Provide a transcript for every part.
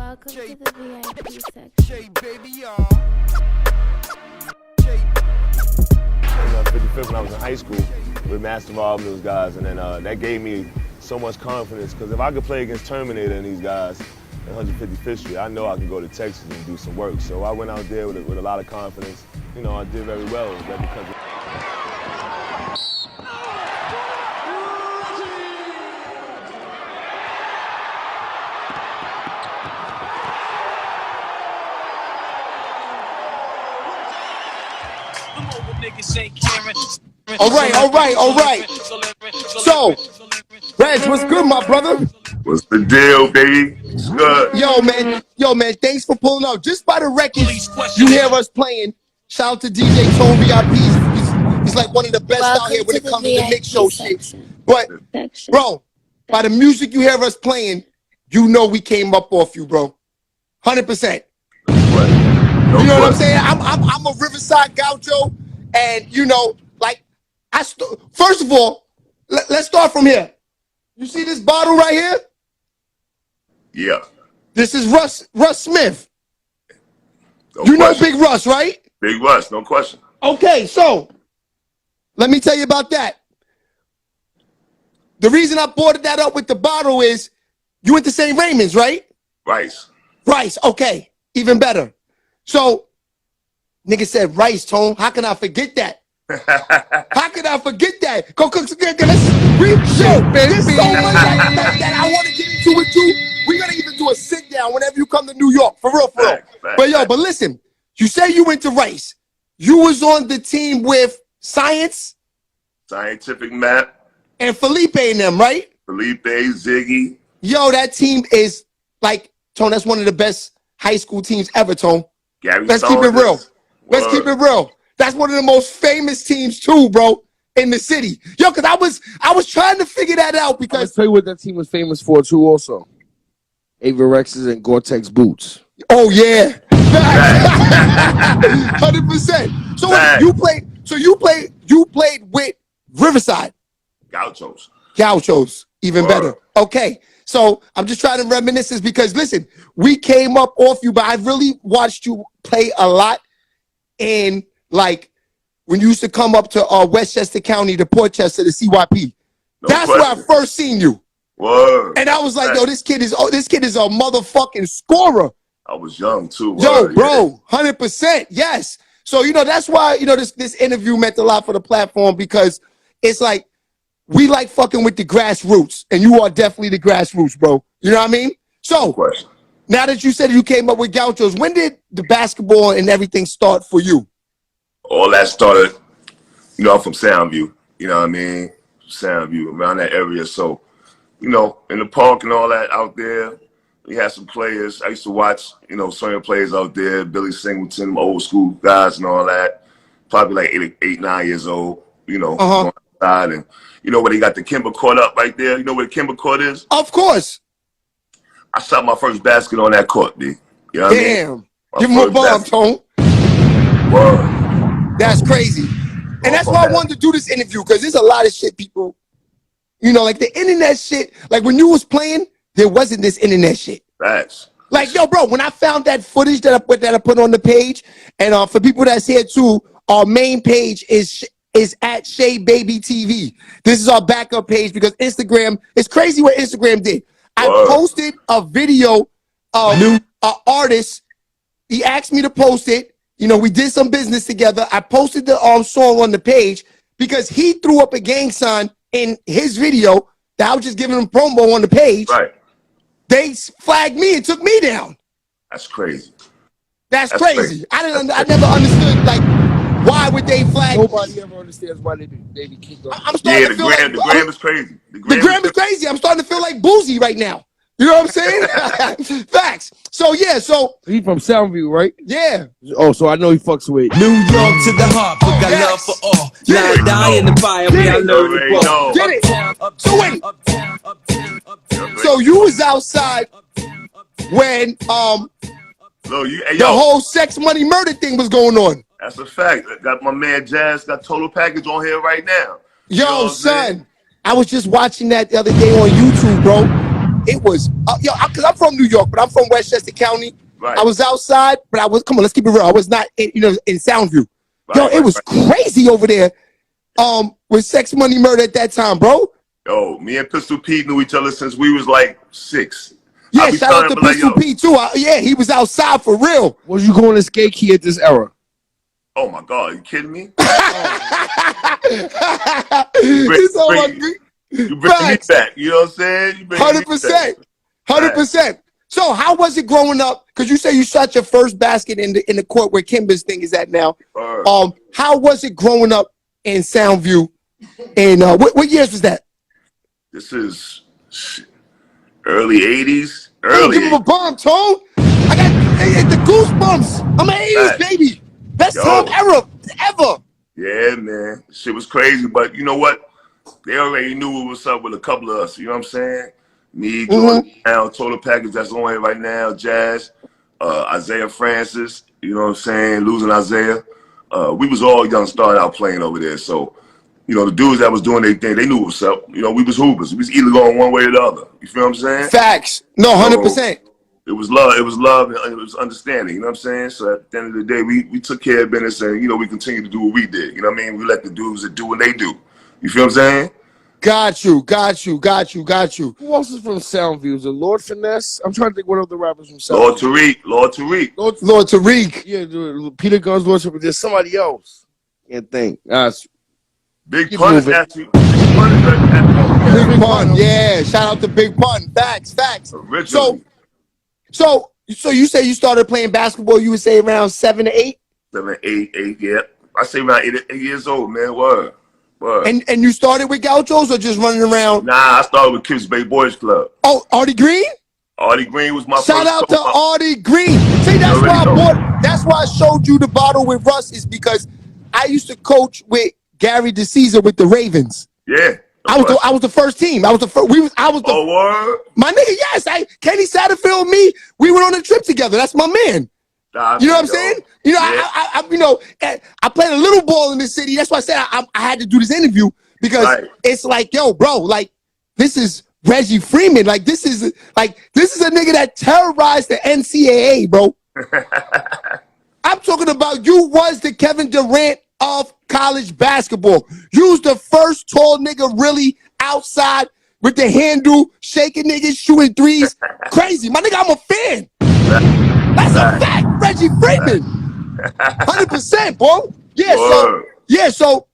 Welcome to the VIP section. J baby, y'all. J. I was 55th when I was in high school with Master Rob and those guys, and then that gave me so much confidence because if I could play against Terminator and these guys at 155th Street, I know I can go to Texas and do some work. So I went out there with a lot of confidence. You know, I did very well with that because All right. So, Reg, what's good, my brother? what's the deal, baby? It's good. Yo, man, thanks for pulling up. Just by the records, you hear us playing. Shout out to DJ Tone VIP. He's like one of the best out here when it comes to the mix show shit. But, bro, by the music you hear us playing, you know we came up off you, bro. 100%. You know what I'm saying? I'm a Riverside Gaucho, and you know, like first of all, let's start from here. You see this bottle right here? Yeah. This is Russ Smith. No you question. know Big Russ, right? Big Russ, no question. Okay, so let me tell you about that. The reason I brought that up with the bottle is you went to St. Raymond's, right? Rice. Okay, even better. So, nigga said Rice, Tone. How can I forget that? How can I forget that? Go cook some good. There's so much that I want to get into with you. We're gonna even do a sit down whenever you come to New York, for real. But listen, you say you went to Rice. You was on the team with Scientific Map, and Felipe and them, right? Felipe, Ziggy. Yo, that team is like, Tone, that's one of the best high school teams ever, Tone. Let's keep it real. Let's keep it real. That's one of the most famous teams too, bro, in the city. Yo, because I was trying to figure that out because I'll tell you what that team was famous for too also. Avirexes and Gore-Tex boots. Oh yeah. 100%. So you played with Riverside. Gauchos, even better. Okay. So I'm just trying to reminisce this because listen, we came up off you, but I really watched you play a lot in like when you used to come up to Westchester County, to Portchester, to CYP. That's where I first seen you. Word. And I was like, yo, this kid is a motherfucking scorer. I was young too. Yo, bro, 100%. Yes. So, you know, that's why, you know, this interview meant a lot for the platform because it's like, we like fucking with the grassroots, and you are definitely the grassroots, bro. You know what I mean? So, now that you said you came up with Gauchos, when did the basketball and everything start for you? All that started, you know, from Soundview. You know what I mean? Soundview, around that area. So, you know, in the park and all that out there, we had some players. I used to watch, you know, some players out there, Billy Singleton, old school guys and all that. Probably like 9 years old, you know, going outside. And you know where they got the Kimber Court up right there? You know where the Kimber Court is? Of course. I shot my first basket on that court, D. You know what I mean? Give him a bomb, Tone. Word. That's crazy. And that's why I wanted to do this interview, because there's a lot of shit people, you know, like the internet shit. Like when you was playing, there wasn't this internet shit. Facts. Like, yo, bro, when I found that footage that I put on the page, and for people that's here too, our main page is at Shay Baby TV. This is our backup page because Instagram, it's crazy what Instagram did. I posted a video of an artist. He asked me to post it. You know, we did some business together. I posted the song on the page because he threw up a gang sign in his video that I was just giving him promo on the page. Right. They flagged me and took me down. That's crazy. That's crazy. I never understood, like, why would they flag? Nobody ever understands why they be kicked off. I'm starting to feel like the gram is crazy. The gram is crazy. I'm starting to feel like Boozy right now. You know what I'm saying? Facts. So yeah, he from Soundview, right? Yeah. Oh, so I know he fucks with New York to the heart, but got love for all. Not die in the fire, we got love for all. Get it? So wait. So you was outside when the whole sex, money, murder thing was going on. That's a fact. Got my man Jazz got Total Package on here right now. Yo, son, I was just watching that the other day on YouTube, bro. it was because I'm from New York, but I'm from Westchester County. Right. I was outside, but I was let's keep it real. I was not in, in Soundview. Right, It was crazy over there. With Sex Money Murder at that time, bro. Yo, me and Pistol Pete knew each other since we was like 6. Yeah, shout out to Pistol Pete too. Yeah, he was outside for real. Was you going to skate key at this era? Oh my God, you kidding me? You bring me back. You know what I'm saying? 100%. 100%. So how was it growing up? Because you say you shot your first basket in the court where Kimber's thing is at now. How was it growing up in Soundview? And what years was that? This is early 80s. Give him a bomb, Tone. I got the goosebumps. I'm an 80s baby. Best time ever. Yeah, man. Shit was crazy, but you know what? They already knew what was up with a couple of us. You know what I'm saying? Me, Jordan, Total Package, that's on it right now. Jazz, Isaiah Francis. You know what I'm saying? Losing Isaiah. We was all young, started out playing over there. So, you know, the dudes that was doing their thing, they knew what's up. You know, we was hoopers. We was either going one way or the other. You feel what I'm saying? Facts. No, 100%. It was love. It was love, and it was understanding. You know what I'm saying? So at the end of the day, we took care of business, and you know we continued to do what we did. You know what I mean? We let the dudes that do what they do. You feel what I'm saying? Got you. Who else is from Soundview? Is it Lord Finesse? I'm trying to think what other rappers from Soundview. Lord Tariq. Lord Tariq. Yeah, Peter Guns Lordship, but there's somebody else. Can't think. Big Pun. Big Pun. Yeah, shout out to Big Pun. Facts. Originally. So you say you started playing basketball, you would say around 7 to 8? 7, 8, yeah. I say around 8 years old, man. Word. And you started with Gauchos or just running around? Nah, I started with Kips Bay Boys Club. Oh, Artie Green? Artie Green was my Shout first out to Artie Green. See, that's why I showed you the bottle with Russ, is because I used to coach with Gary DeCesar with the Ravens. Yeah. I was the first team. I was the first. Word? My nigga, yes. Kenny Satterfield and me, we went on a trip together. That's my man. You know what I'm saying? You know, yeah. I played a little ball in the city. That's why I said I had to do this interview, because it's like, yo, bro, like, this is Reggie Freeman. Like, this is a nigga that terrorized the NCAA, bro. I'm talking about, you was the Kevin Durant of college basketball. You was the first tall nigga really outside with the handle, shaking niggas, shooting threes. Crazy. My nigga, I'm a fan. That's a fact, Reggie Freeman. 100%, bro. Yeah, so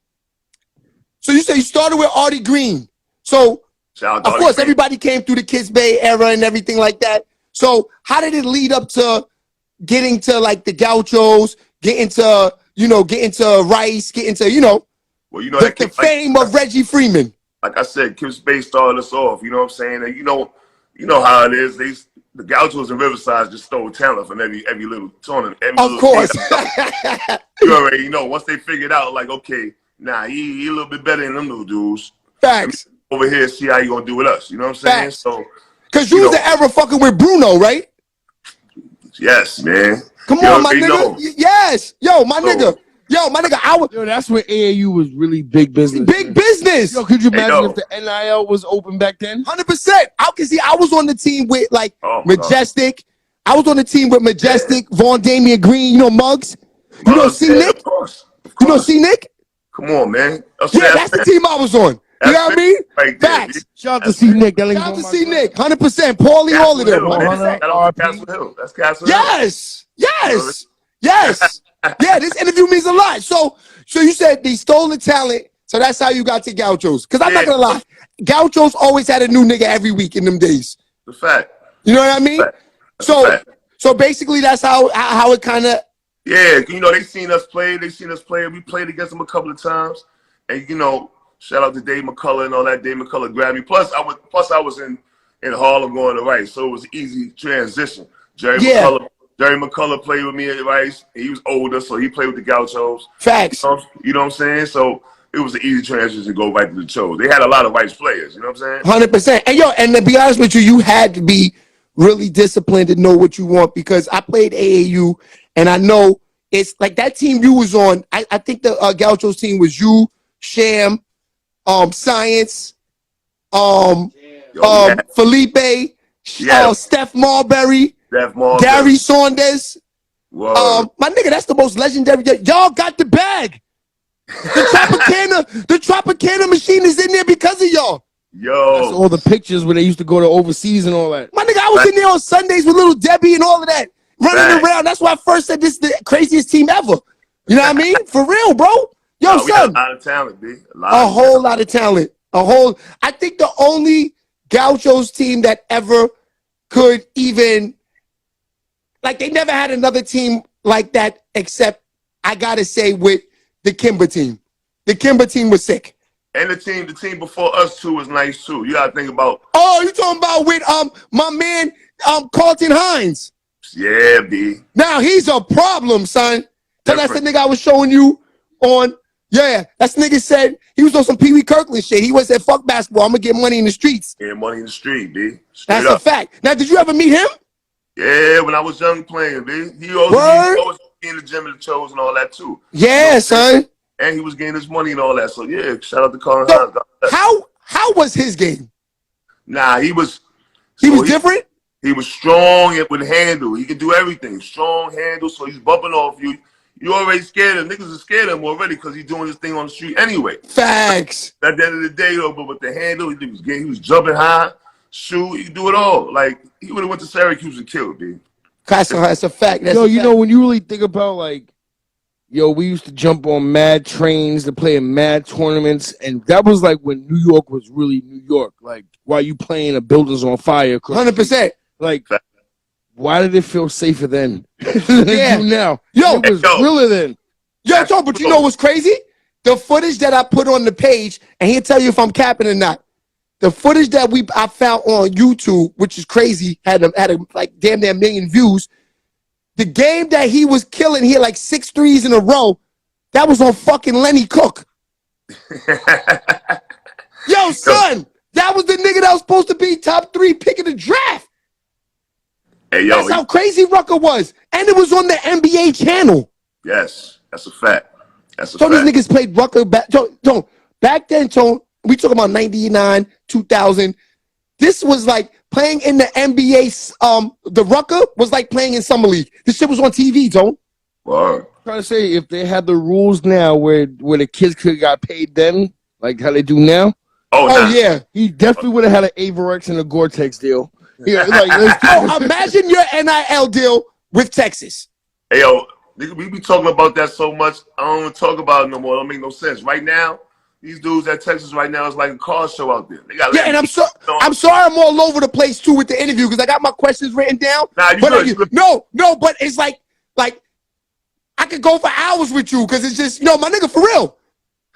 you say you started with Artie Green. So, of course, everybody came through the Kids Bay era and everything like that. So, how did it lead up to getting to, like, the Gauchos, getting to Rice, getting to, the fame of Reggie Freeman? Like I said, Kips Bay started us off. You know what I'm saying? And you know how it is. The Gauchos and Riverside just stole talent from every little tournament. Of course. You already know. Once they figured out, like, okay, nah, he a little bit better than them little dudes. Facts. Over here, see how you gonna do with us. You know what I'm saying? Facts. So, because you was the ever fucking with Bruno, right? Yes, man. Come on, my nigga. Yes. Yo, my nigga. Yo, that's when AAU was really big business. Big business. Yo, could you imagine if the NIL was open back then? 100%. I was on the team with, like, Majestic. I was on the team with Majestic, Vaughn Damian Green, Muggs. You know C-Nick? Of course. You know C-Nick? Come on, man. That's the team I was on. You know what I mean? Right. Facts. Shout out to C-Nick. Shout out to C-Nick. 100%. Paulie, all of them. Castle Hill. That's Castle Hill. Yes. Yeah, this interview means a lot. So you said they stole the talent, so that's how you got to Gauchos. Because I'm not going to lie. Gauchos always had a new nigga every week in them days. The fact. You know what I mean? So basically that's how it kind of. Yeah, they seen us play. We played against them a couple of times. And, shout out to Dave McCullough and all that. Dave McCullough grabbed me. Plus I was in Harlem going to Rice, so it was an easy transition. Jerry McCullough played with me at Rice. He was older, so he played with the Gauchos. Facts. You know what I'm saying? So it was an easy transition to go right to the Chos. They had a lot of Rice players. You know what I'm saying? 100%. And to be honest with you, you had to be really disciplined to know what you want, because I played AAU, and I know it's like that team you was on. I think the Gauchos team was you, Sham, Science, Felipe. Yeah. Steph Marbury, Steph Marbury. Gary Saunders. Word. My nigga, that's the most legendary. Y'all got the bag. The Tropicana machine is in there because of y'all. Yo. That's all the pictures where they used to go to overseas and all that. My nigga, I was in there on Sundays with little Debbie and all of that, running around. That's why I first said this is the craziest team ever. You know what I mean? For real, bro. Yo, we got son. a lot of talent, B. A whole lot of talent. I think the only Gauchos team that ever could even, like, they never had another team like that except, I gotta say, with the Kimber team. The Kimber team was sick. And the team before us too was nice too. You gotta think about. Oh, you talking about with my man Carlton Hines? Yeah, B. Now he's a problem, son. Cause that's the nigga I was showing you on. Yeah, that's the nigga said he was on some Pee Wee Kirkland shit. He was said, "Fuck basketball, I'm gonna get money in the streets." Yeah, money in the street, B. Straight That's up. a fact. Now, did you ever meet him? Yeah, when I was young playing, B. He always be in the gym at the shows and all that too. Yeah, son. And he was getting his money and all that. So yeah, shout out to Colin So, Hines. how was his game? Nah, he was different? He was strong and would handle. He could do everything. Strong handle, so he's bumping off you. You already scared him. Niggas are scared of him already because he's doing this thing on the street anyway. Facts. At the end of the day, though, but with the handle, he was jumping high, shoot, he could do it all. Like, he would have went to Syracuse and killed, B. That's a fact. That's you know, when you really think about, like, we used to jump on mad trains to play in mad tournaments, and that was like when New York was really New York. Like, while you playing a building's on fire. 100%. Like, why did it feel safer then than it do now? It was realer then. Yo, Tom, but you know what's crazy? The footage that I put on the page, and he'll tell you if I'm capping or not. The footage that I found on YouTube, which is crazy, had like damn near 1 million views. The game that he was killing, he had like 6 threes in a row. That was on fucking Lenny Cook. Yo, son, that was the nigga that was supposed to be top 3 pick in the draft. Hey, yo, that's how crazy Rucker was. And it was on the NBA channel. Yes, that's a fact. That's a so fact. These niggas played Rucker back. Back then, Tone, we talking about 99, 2000. This was like playing in the NBA. The Rucker was like playing in Summer League. This shit was on TV, Tone. Wow. I'm trying to say, if they had the rules now where the kids could have got paid then, like how they do now. Oh yeah. He definitely would have had an Avarex and a Gore-Tex deal. Yeah, imagine your NIL deal with Texas. Hey, yo, we be talking about that so much. I don't want to talk about it no more. It don't make no sense. Right now, these dudes at Texas right now is like a car show out there. They got and I'm sorry I'm all over the place too with the interview because I got my questions written down. Nah, you good. No, but it's like I could go for hours with you because it's just, my nigga, for real.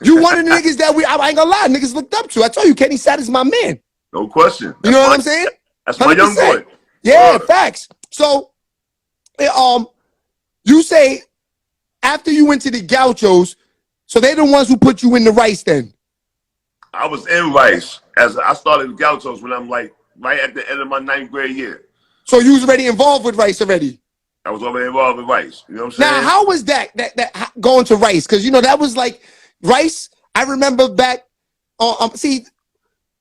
You one of the niggas that I ain't gonna lie, niggas looked up to. I told you, Kenny Satt is my man. No question. You know what I'm saying? That's my young boy. Yeah, facts. So, you say after you went to the Gauchos, so they're the ones who put you in the Rice then? I was in Rice as I started the Gauchos when I'm like right at the end of my 9th grade year. So you was already involved with Rice already? I was already involved with Rice. You know what I'm saying? Now, how was that going to Rice? Because, that was like Rice. I remember back, see,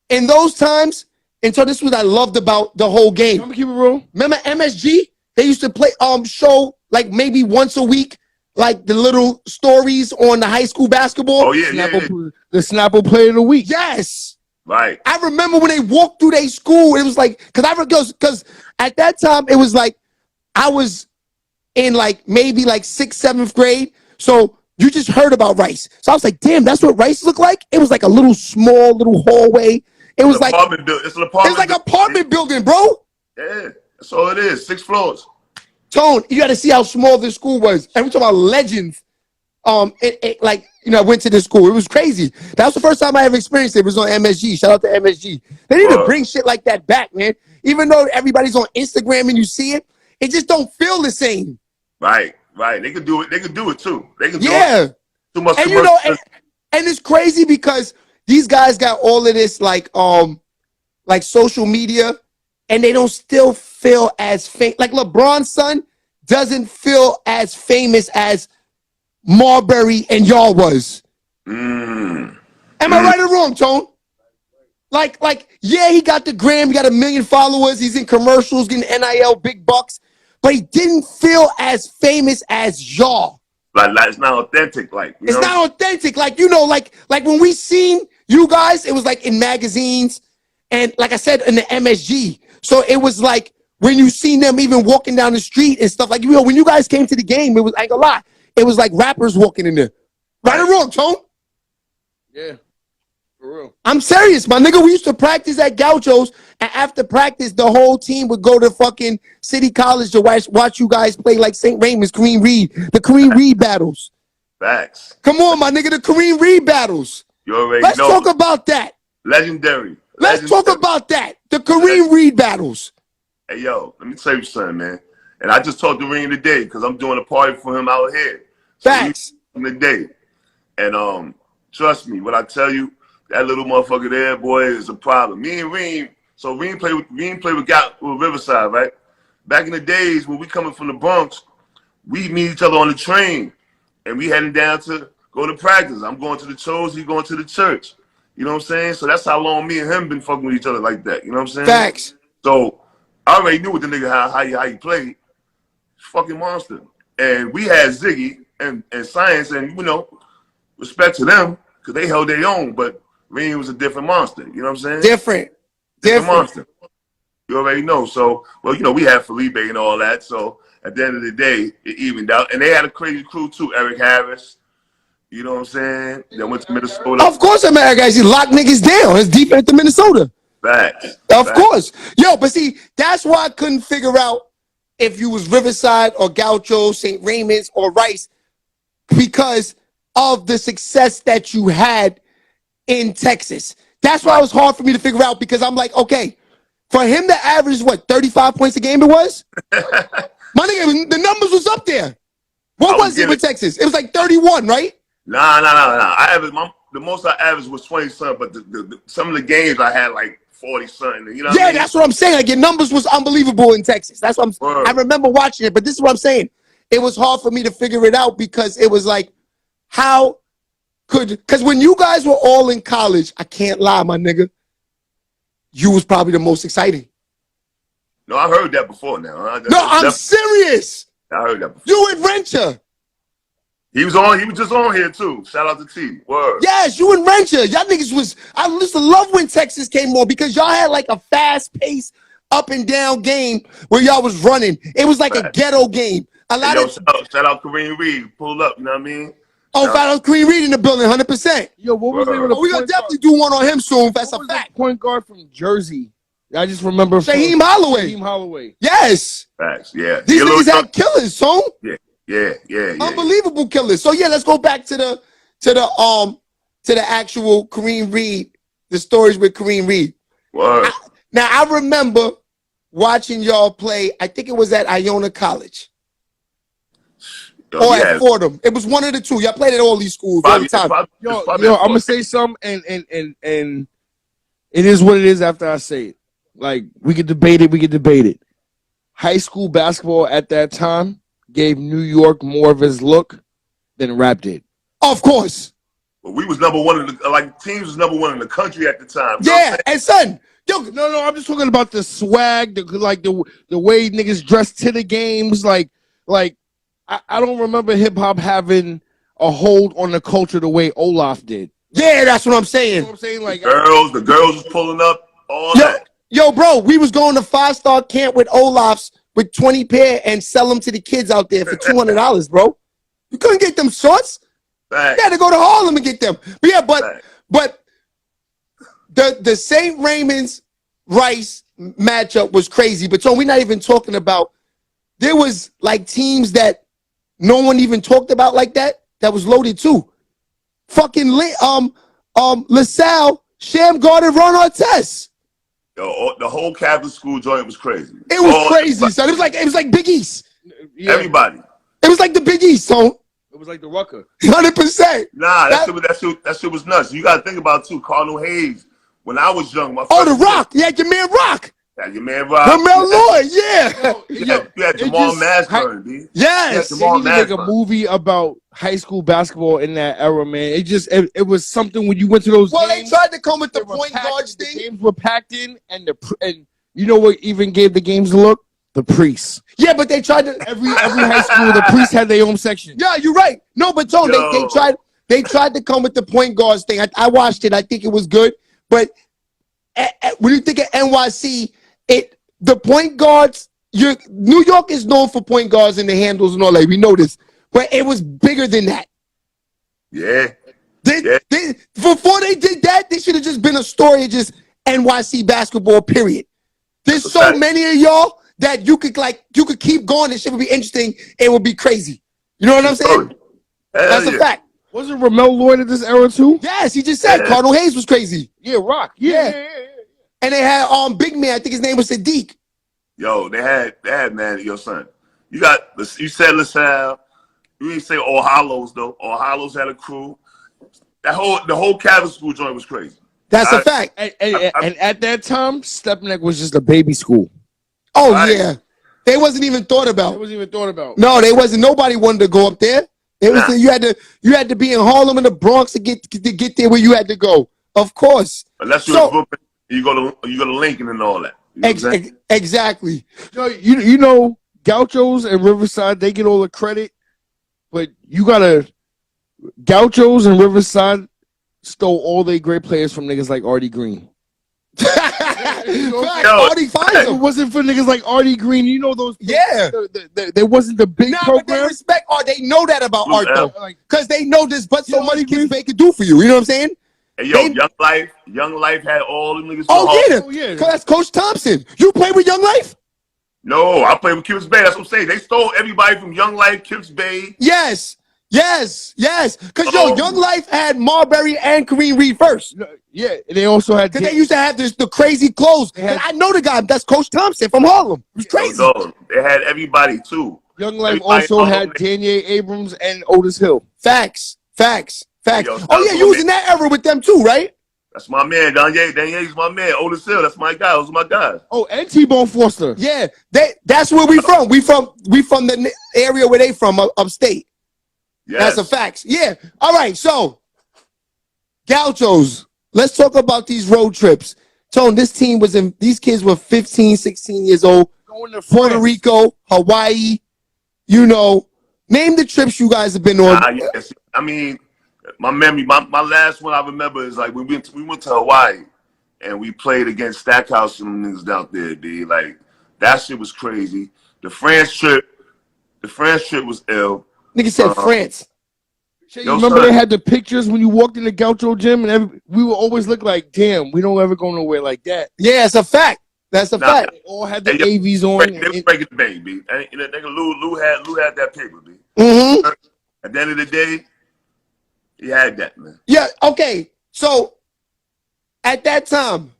in those times, and so this was what I loved about the whole game. I'm gonna keep it real. Remember MSG? They used to play show like maybe once a week, like the little stories on the high school basketball. Oh yeah, the Snapple Player of the Week. Yes. Right. I remember when they walked through their school, it was like, because at that time it was like I was in like maybe like 6th, 7th grade. So you just heard about Rice. So I was like, damn, that's what Rice looked like? It was like a little hallway. It was like it's an apartment. Apartment building, bro. Yeah, that's all it is. 6 floors. Tone, you got to see how small this school was. And we talking about legends. I went to this school. It was crazy. That was the first time I ever experienced it. It was on MSG. Shout out to MSG. They need to bring shit like that back, man. Even though everybody's on Instagram and you see it, it just don't feel the same. Right. They can do it. They can do it too. They can do it. Too much. And and it's crazy because these guys got all of this like social media, and they don't still feel as famous. Like LeBron's son doesn't feel as famous as Marbury and y'all was. Am I right or wrong, Tone? Yeah, he got the gram, he got 1 million followers, he's in commercials, getting NIL big bucks, but he didn't feel as famous as y'all. Like it's not authentic, like it's not authentic. Like when we seen you guys, it was like in magazines, and like I said, in the MSG. So it was like when you seen them even walking down the street and stuff. Like when you guys came to the game, it was, I ain't gonna lie, it was like rappers walking in there. Right or wrong, Tone? Yeah. For real. I'm serious, my nigga. We used to practice at Gaucho's, and after practice, the whole team would go to fucking City College to watch you guys play like St. Raymond's, Kareem Reed, the Kareem Reed battles. Facts. Come on, my nigga, the Kareem Reed battles. You already Let's know. talk about that. Legendary. Let's talk about that. The Kareem Reed battles. Hey, yo, let me tell you something, man. And I just talked to Reem today because I'm doing a party for him out here. Facts. Today. And trust me, when I tell you, that little motherfucker there, boy, is a problem. Me and Reem, so Reem played with Riverside, right? Back in the days when we coming from the Bronx, we meet each other on the train, and we heading down to go to practice. I'm going to the shows, he going to the church. You know what I'm saying? So that's how long me and him been fucking with each other like that. You know what I'm saying? Facts. So I already knew what the nigga how he played. Fucking monster. And we had Ziggy and Science, and respect to them because they held their own, but Reem was a different monster. You know what I'm saying? Different monster. You already know. So, we had Felipe and all that. So at the end of the day, it evened out. And they had a crazy crew too. Eric Harris. You know what I'm saying? They went to Minnesota. Of course, America guys, he locked niggas down. It's deep into Minnesota. Facts. Of course. Yo, but see, that's why I couldn't figure out if you was Riverside or Gaucho, St. Raymond's or Rice, because of the success that you had in Texas. That's why it was hard for me to figure out, because I'm like, okay, for him to average, 35 points a game it was? My nigga, the numbers was up there. What was it with Texas? It was like 31, right? Nah. I averaged, the most I averaged was 20-something, but some of the games I had like 40-something. You know what I mean? That's what I'm saying. Like, your numbers was unbelievable in Texas. That's what I remember watching it, but this is what I'm saying. It was hard for me to figure it out, because it was like, because when you guys were all in college, I can't lie, my nigga, you was probably the most exciting. No, I heard that before now. I'm serious. I heard that before. You and Rencher. He was just on here too. Shout out to T. Word. Yes, you and Rencher. Y'all niggas I used to love when Texas came on, because y'all had like a fast pace, up and down game where y'all was running. It was like a ghetto game. Shout out Kareem Reed. Pull up, you know what I mean? Oh, shout out Kareem Reed in the building, 100%. Yo, what was they with we gonna definitely do one on him soon. That's a fact. Point guard from Jersey. I just remember Shaheem Holloway. Yes. Facts. Yeah. These niggas had killers, son. Yeah. Unbelievable killers. So yeah, let's go back to the actual Kareem Reed, the stories with Kareem Reed. Word. Now I remember watching y'all play. I think it was at Iona College. Or at Fordham. It was one of the two. Y'all played at all these schools all the time. Yo, I'm gonna say something, and it is what it is after I say it. Like, we could debate it. High school basketball at that time gave New York more of his look than rap did. Of course. But we was number one teams was number one in the country at the time. Yeah, and son, yo, no, I'm just talking about the swag, the way niggas dressed to the games. Like I don't remember hip hop having a hold on the culture the way Olaf did. Yeah, that's what I'm saying. You know what I'm saying? Like, the girls was pulling up, all that. Yo, bro, we was going to 5-star camp with Olaf's with 20 pair and sell them to the kids out there for $200, bro. You couldn't get them shorts. Facts. You had to go to Harlem and get them. But yeah, but the St. Raymond's Rice matchup was crazy. But so we're not even talking about, there was like teams that no one even talked about like that was loaded too. Fucking LaSalle, Shamgar, and Ron Artest. Yo, the whole Catholic school joint was crazy. It was crazy, son. It was like Big East. Yeah. Everybody. It was like the Big East, son. It was like the Rucker. 100%. Nah, that shit was nuts. You gotta think about too. Cardinal Hayes. When I was young, The Rock. Yeah, your man Rock. Yeah, your man Rob. Ramel Lloyd, yeah. You had Jamal Mashburn, B. Yes. They need to make a movie about high school basketball in that era, man. It was something when you went to those Well, games. they tried to come with the they were point packed- guards the thing. games were packed in, and you know what even gave the games a look? The priests. Yeah, but they tried to. Every high school, the priests had their own section. Yeah, you're right. No, but Tone, they tried to come with the point guards thing. I watched it. I think it was good. But when you think of NYC, the point guards, New York is known for point guards and the handles and all that. We know this. But it was bigger than that. Yeah. Before they did that, they should have just been a story of just NYC basketball, period. There's so many of y'all that you could keep going. This shit would be interesting. It would be crazy. You know what I'm saying? That's a fact. Wasn't Ramel Lloyd at this era too? Yes, he just said Cardinal Hayes was crazy. Yeah, Rock. Yeah. And they had big man. I think his name was Sadiq. Yo, they had man, your son. You said LaSalle. You didn't say All Hallows though. All Hallows had a crew. The whole Catholic school joint was crazy. That's a fact. And at that time, Stepneck was just a baby school. Oh yeah, they wasn't even thought about. It wasn't even thought about. No, they wasn't. Nobody wanted to go up there. It was you had to be in Harlem and the Bronx to get there where you had to go. Of course. Unless you're in Brooklyn, you go to Lincoln and all that. You know exactly. You know, Gauchos and Riverside, they get all the credit, but Gauchos and Riverside stole all their great players from niggas like Artie Green. Artie finds them. If it wasn't for niggas like Artie Green, you know those. Yeah. There wasn't the big program. But they respect Art. They know that about Art though, because they know there's but so much kids they can do for you. You know what I'm saying? Hey, yo, Young Life had all them niggas. Oh yeah, because that's Coach Thompson. You play with Young Life? No, I played with Kips Bay. That's what I'm saying. They stole everybody from Young Life, Kips Bay. Yes. Because Young Life had Marbury and Kareem Reed first. Yeah, and they also had because they used to have the crazy clothes. I know the guy. That's Coach Thompson from Harlem. It was crazy. No, they had everybody too. Young Life also had Daniel Abrams and Otis Hill. Facts. Yo, You was in that era with them too, right? That's my man. Daniel's my man. Otis Hill, that's my guy. Those are my guys. Oh, and T-Bone Foster. Yeah, that's where we from. We from the area where they from, upstate. Yes. That's a fact. Yeah. All right. So, Gauchos. Let's talk about these road trips. Tone, these kids were 15, 16 years old. Going to Puerto Rico, Hawaii. You know, name the trips you guys have been on. Yes. I mean, my memory, my last one I remember is like we went to Hawaii and we played against Stackhouse and them niggas down there, B. Like that shit was crazy. The France trip was ill. Nigga said France. You remember they had the pictures when you walked in the Gaucho gym and we would always look like, damn, we don't ever go nowhere like that. Yeah, it's a fact. That's a fact. They all had the AVs on. They were breaking the bank, B. Nigga Lou had that paper, B. Mm-hmm. At the end of the day, he had that, man. Yeah, okay. So, at that time,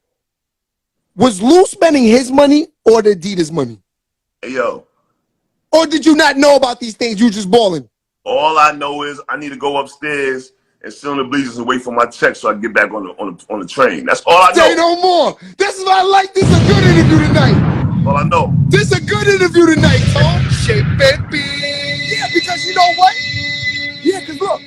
was Lou spending his money or the Adidas money? Hey, yo. Or did you not know about these things? You just balling? All I know is I need to go upstairs and sit on the bleachers and wait for my check so I can get back on the train. That's all I know. Say no more. This is what I like. This is a good interview tonight. All I know. This is a good interview tonight, Tom. Shit, baby. Yeah, because you know what? Yeah, because look.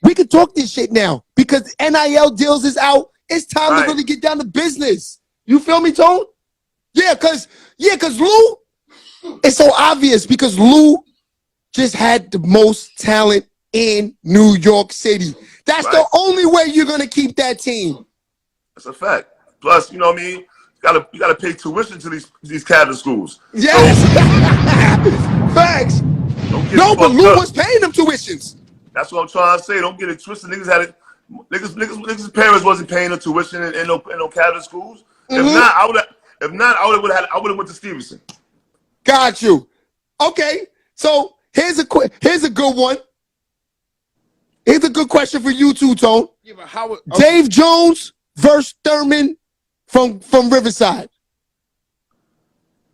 We can talk this shit now because NIL deals is out. It's time to really get down to business. You feel me, Tone? Yeah, because Lou, it's so obvious because Lou just had the most talent in New York City. That's the only way you're going to keep that team. That's a fact. Plus, you know what I mean? You gotta pay tuition to these Catholic schools. Yes. Facts. No, but Lou was paying them tuitions. That's what I'm trying to say. Don't get it twisted. Niggas had it. Niggas' parents wasn't paying the tuition in no Catholic schools. Mm-hmm. If not, I would have went to Stevenson. Got you. Okay. So here's a good one. Here's a good question for you too, Tone. Yeah, but Dave Jones versus Thurman from Riverside.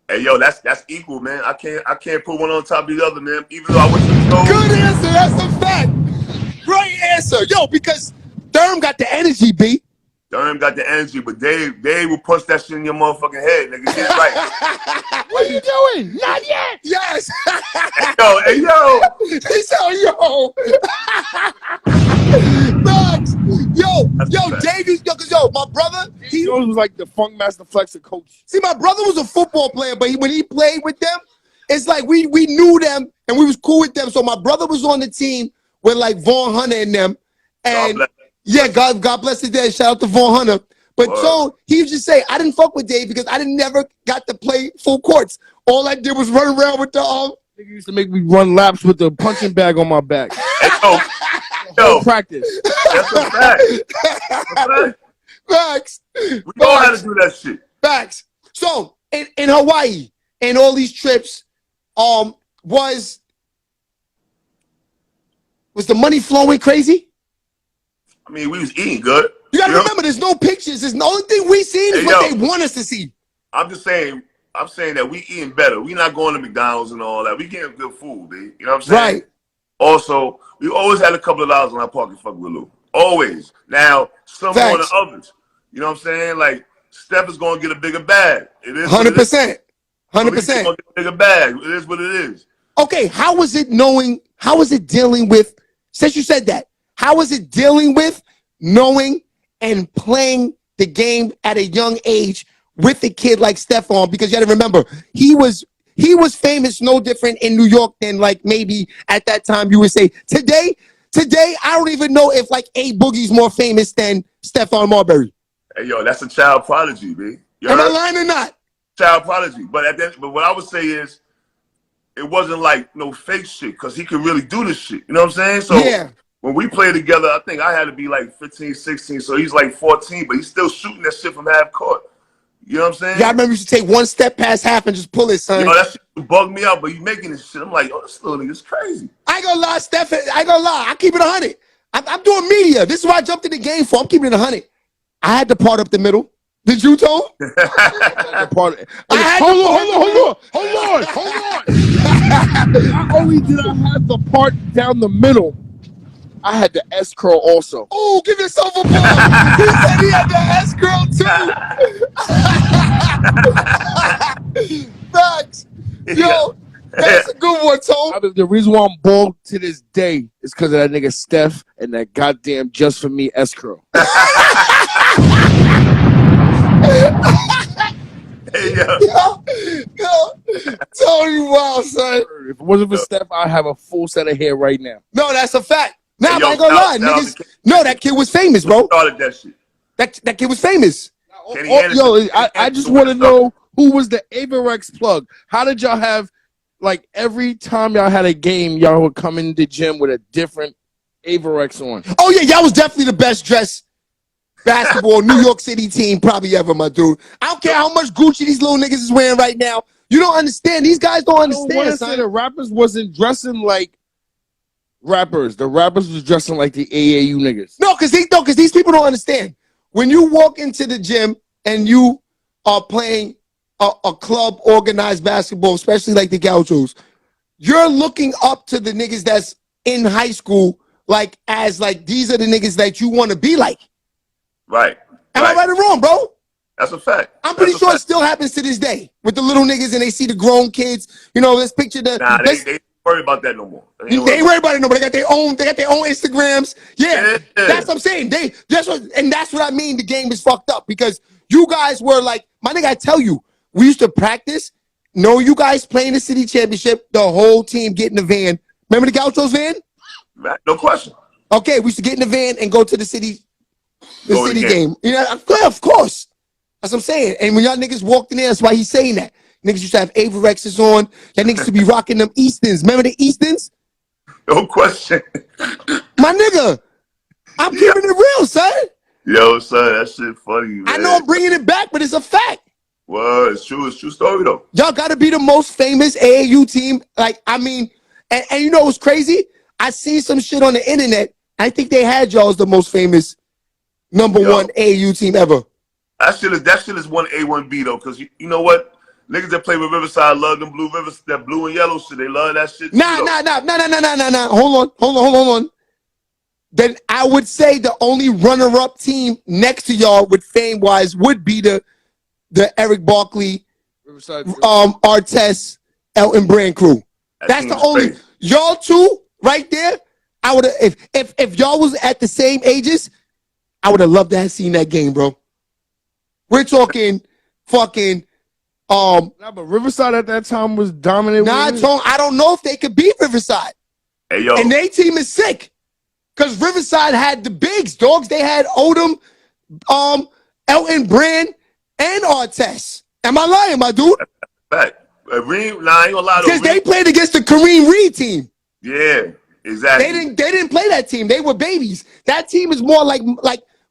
Hey, yo, that's equal, man. I can't put one on top of the other, man. Even though I went to the show. Good answer. That's a fact. Great answer. Yo, because Thurman got the energy, B. Durham got the energy, but Dave will punch that shit in your motherfucking head, nigga. Get it right. What are you doing? Not yet. Yes. Hey, yo. He said, yo. Bugs. Yo, Dave, my brother, He was like the Funk Master Flexor coach. see, my brother was a football player, but when he played with them, it's like we knew them and we was cool with them. So my brother was on the team with like Vaughn Hunter and them. And God bless his dad. Shout out to Vaughn Hunter. But so he used to say, I didn't fuck with Dave because I never got to play full courts. All I did was run around with the He used to make me run laps with the punching bag on my back. Yo, Practice. that's a fact. That's a fact. Facts. We know how to do that shit. Facts. So in Hawaii and all these trips, was the money flowing crazy? I mean, we was eating good. You gotta remember, there's no pictures. The only thing we seen is what they want us to see. I'm just saying. I'm saying that we eating better. We not going to McDonald's and all that. We getting good food, dude. You know what I'm saying? Right. Also, we always had a couple of dollars in our pocket. Fuck with Lou. Always. Now, some more than others. You know what I'm saying? Like Steph is going to get a bigger bag. It is 100%. 100%. Get a bigger bag. It is what it is. Okay, how was it dealing with, since you said that, how was it dealing with knowing and playing the game at a young age with a kid like Stephon? Because you got to remember, he was famous no different in New York than like maybe at that time you would say. Today, I don't even know if like A Boogie's more famous than Stephon Marbury. Hey, yo, that's a child prodigy, man. Am I lying or not? Child prodigy. But what I would say is, it wasn't like no fake shit because he could really do this shit. You know what I'm saying? So yeah. When we played together, I think I had to be like 15, 16. So he's like 14, but he's still shooting that shit from half court. You know what I'm saying? Yeah, I remember you should take one step past half and just pull it, son. You know, that shit bugged me out, but you making this shit. I'm like, oh, this little nigga's crazy. I ain't gonna lie, Steph. I ain't gonna lie. I keep it 100. I'm doing media. This is what I jumped in the game for. I'm keeping it 100. I had to part up the middle. Did you, Tone? Hold on. Not only did I have the part down the middle, I had the S curl also. Oh, give yourself a ball. He said he had the S curl too. Facts. Yo, that's a good one, Tone. The reason why I'm bald to this day is because of that nigga Steph and that goddamn Just For Me S curl. Hey, yo, Tony, wow, son. If it wasn't for Steph, I'd have a full set of hair right now. No, that's a fact. Nah, hey, I ain't gonna lie, niggas. No, that kid was famous, bro. Started that shit. That kid was famous. I just want to know who was the Averex plug. How did y'all have, like, every time y'all had a game, y'all would come in the gym with a different Averex on? Oh, yeah, y'all was definitely the best dressed basketball New York City team probably ever, my dude. I don't care how much Gucci these little niggas is wearing right now. You don't understand. These guys don't understand, son. The rappers wasn't dressing like rappers. The rappers was dressing like the AAU niggas. No, because these people don't understand. When you walk into the gym and you are playing a club organized basketball, especially like the Gauchos, you're looking up to the niggas that's in high school, like as like these are the niggas that you want to be like. Right. Am I right or wrong, bro? That's a fact. I'm pretty sure it still happens to this day with the little niggas and they see the grown kids. You know, let's picture the. Nah, they ain't worry about that no more. They ain't worry about it no more. They got their own Instagrams. Yeah. That's what I'm saying. That's what I mean. The game is fucked up because you guys were like, my nigga, I tell you, we used to practice. No, you guys playing the city championship, the whole team get in the van. Remember the Gauchos van? No question. Okay, we used to get in the van and go to the city game. You know, of course. That's what I'm saying. And when y'all niggas walked in there, that's why he's saying that. Niggas used to have Averexes on. Y'all niggas to be rocking them Eastons. Remember the Eastons? No question. My nigga, I'm keeping it real, son. Yo, son, that shit funny, man. I know I'm bringing it back, but it's a fact. Well, it's true. It's a true story, though. Y'all got to be the most famous AAU team. Like, I mean, and you know what's crazy? I seen some shit on the internet. I think they had y'all as the most famous number one AAU team ever. That shit is one A, one B, though, because you know what? Niggas that play with Riverside love them blue rivers, that blue and yellow shit. They love that shit. Nah. Hold on. then I would say the only runner-up team next to y'all with fame-wise would be the Eric Barkley, Artest, Elton Brand crew. That's the only y'all two right there. I would have if y'all was at the same ages, I would have loved to have seen that game, bro. We're talking fucking Nah, but Riverside at that time was dominant. I don't know if they could beat Riverside. Hey yo. And their team is sick. Because Riverside had the bigs, dogs. They had Odom, Elton Brand, and Artest. Am I lying, my dude? Fact. Reed, nah, I ain't gonna lie to because they played against the Kareem Reed team. Yeah, exactly. They didn't play that team. They were babies. That team is more like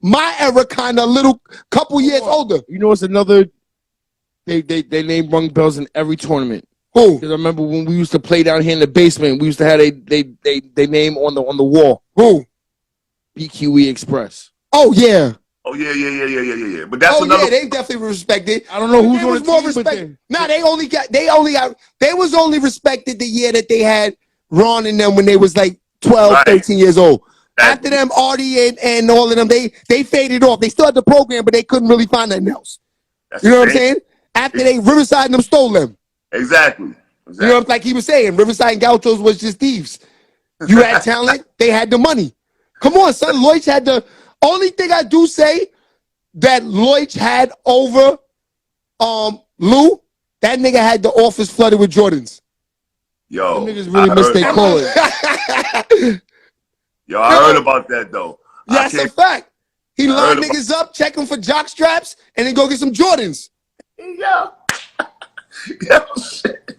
my era, kind of little couple years older. You know what's another? They named rung bells in every tournament. Who? Because I remember when we used to play down here in the basement, we used to have they name on the wall. Who? BQE Express. Oh yeah. Oh yeah. But that's another. Yeah, they definitely respected. I don't know who's was more respected. Nah, they was only respected the year that they had Ron and them when they was like 12, 13 years old. After them, Artie and all of them, they faded off. They still had the program, but they couldn't really find nothing else. You know what I'm saying? After Riverside and them stole them. Exactly. You know, like he was saying, Riverside and Gauchos was just thieves. You had talent, they had the money. Come on, son. Lloyd's had the only thing I do say that Lloyd's had over Lou, that nigga had the office flooded with Jordans. Yo, them niggas really missed their calling. Yo, I heard about that though. That's a fact. He lined niggas up, check them for jock straps, and then go get some Jordans. Yo. Yo, shit.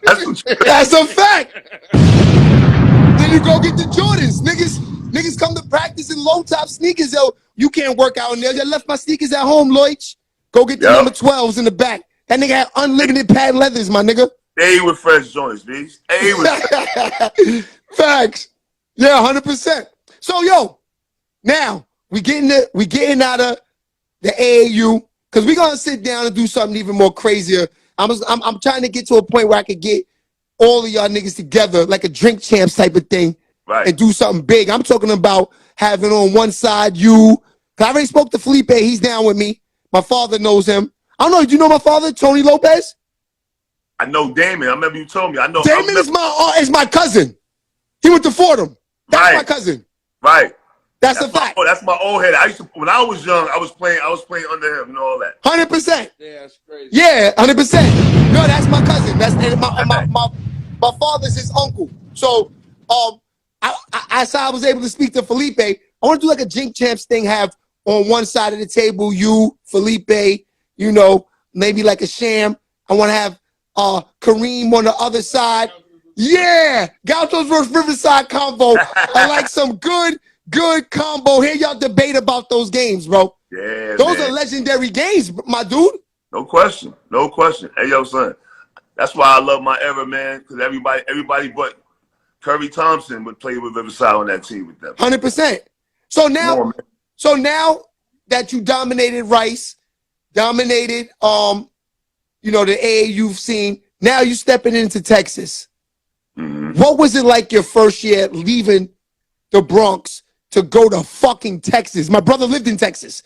That's a fact. Then you go get the Jordans. Niggas come to practice in low top sneakers. Yo, you can't work out in there. I left my sneakers at home, Lloyd. Go get the number 12s in the back. That nigga had unlimited pad leathers, my nigga. They with fresh joints, bitch. They with facts. Yeah, 100%. So yo, now we getting out of the AAU because we're gonna sit down and do something even more crazier. I'm trying to get to a point where I could get all of y'all niggas together like a drink champs type of thing, right? And do something big. I'm talking about having on one side you. I already spoke to Felipe. He's down with me. My father knows him. I don't know. Do you know my father, Tony Lopez? I know Damon. I remember you told me. I know Damon is my cousin. He went to Fordham. That's my cousin. Right. That's a fact. That's my old head. When I was young, I was playing under him and all that. 100%. Yeah, that's crazy. Yeah, 100%. No, that's my cousin. That's my father's his uncle. So I was able to speak to Felipe. I want to do like a drink champs thing. Have on one side of the table you, Felipe, you know, maybe like a sham. I want to have Kareem on the other side. Yeah, Gauchos versus Riverside combo. I like some good combo. Here y'all debate about those games, bro. Yeah, those are legendary games, my dude. No question. Hey, yo, son, that's why I love my era, man, because everybody but Curry Thompson would play with Riverside on that team with them. 100%. So now that you dominated Rice, dominated, you know, the AAU scene, now you stepping into Texas. Mm-hmm. What was it like your first year leaving the Bronx to go to fucking Texas? My brother lived in Texas.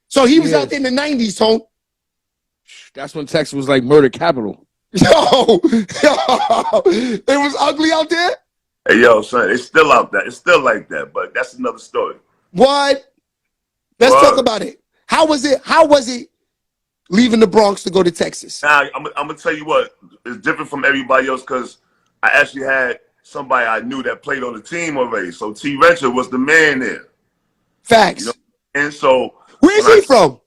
So he was out there in the 90s, Tone. That's when Texas was like murder capital. Yo, it was ugly out there? Hey, yo, son, it's still out there. It's still like that, but that's another story. What? Let's talk about it. How was it leaving the Bronx to go to Texas? Now, I'm going to tell you what. It's different from everybody else because I actually had somebody I knew that played on the team already. So T. Venture was the man there. Facts. You know? And so where's he from?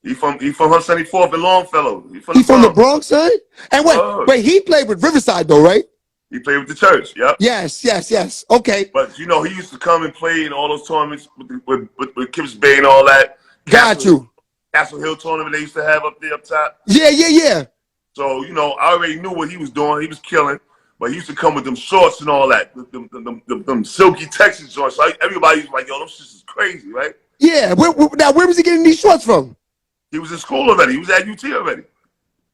He from 174th and Longfellow. He from the Bronx, son? And wait, he played with Riverside though, right? He played with the church, yep. Yes. Okay. But you know, he used to come and play in all those tournaments with Kips Bay and all that. Castle Hill tournament they used to have up there up top. Yeah. So, you know, I already knew what he was doing. He was killing. But he used to come with them shorts and all that, them silky Texas shorts. So everybody was like, yo, them shits is crazy, right? Yeah. Where was he getting these shorts from? He was in school already. He was at UT already.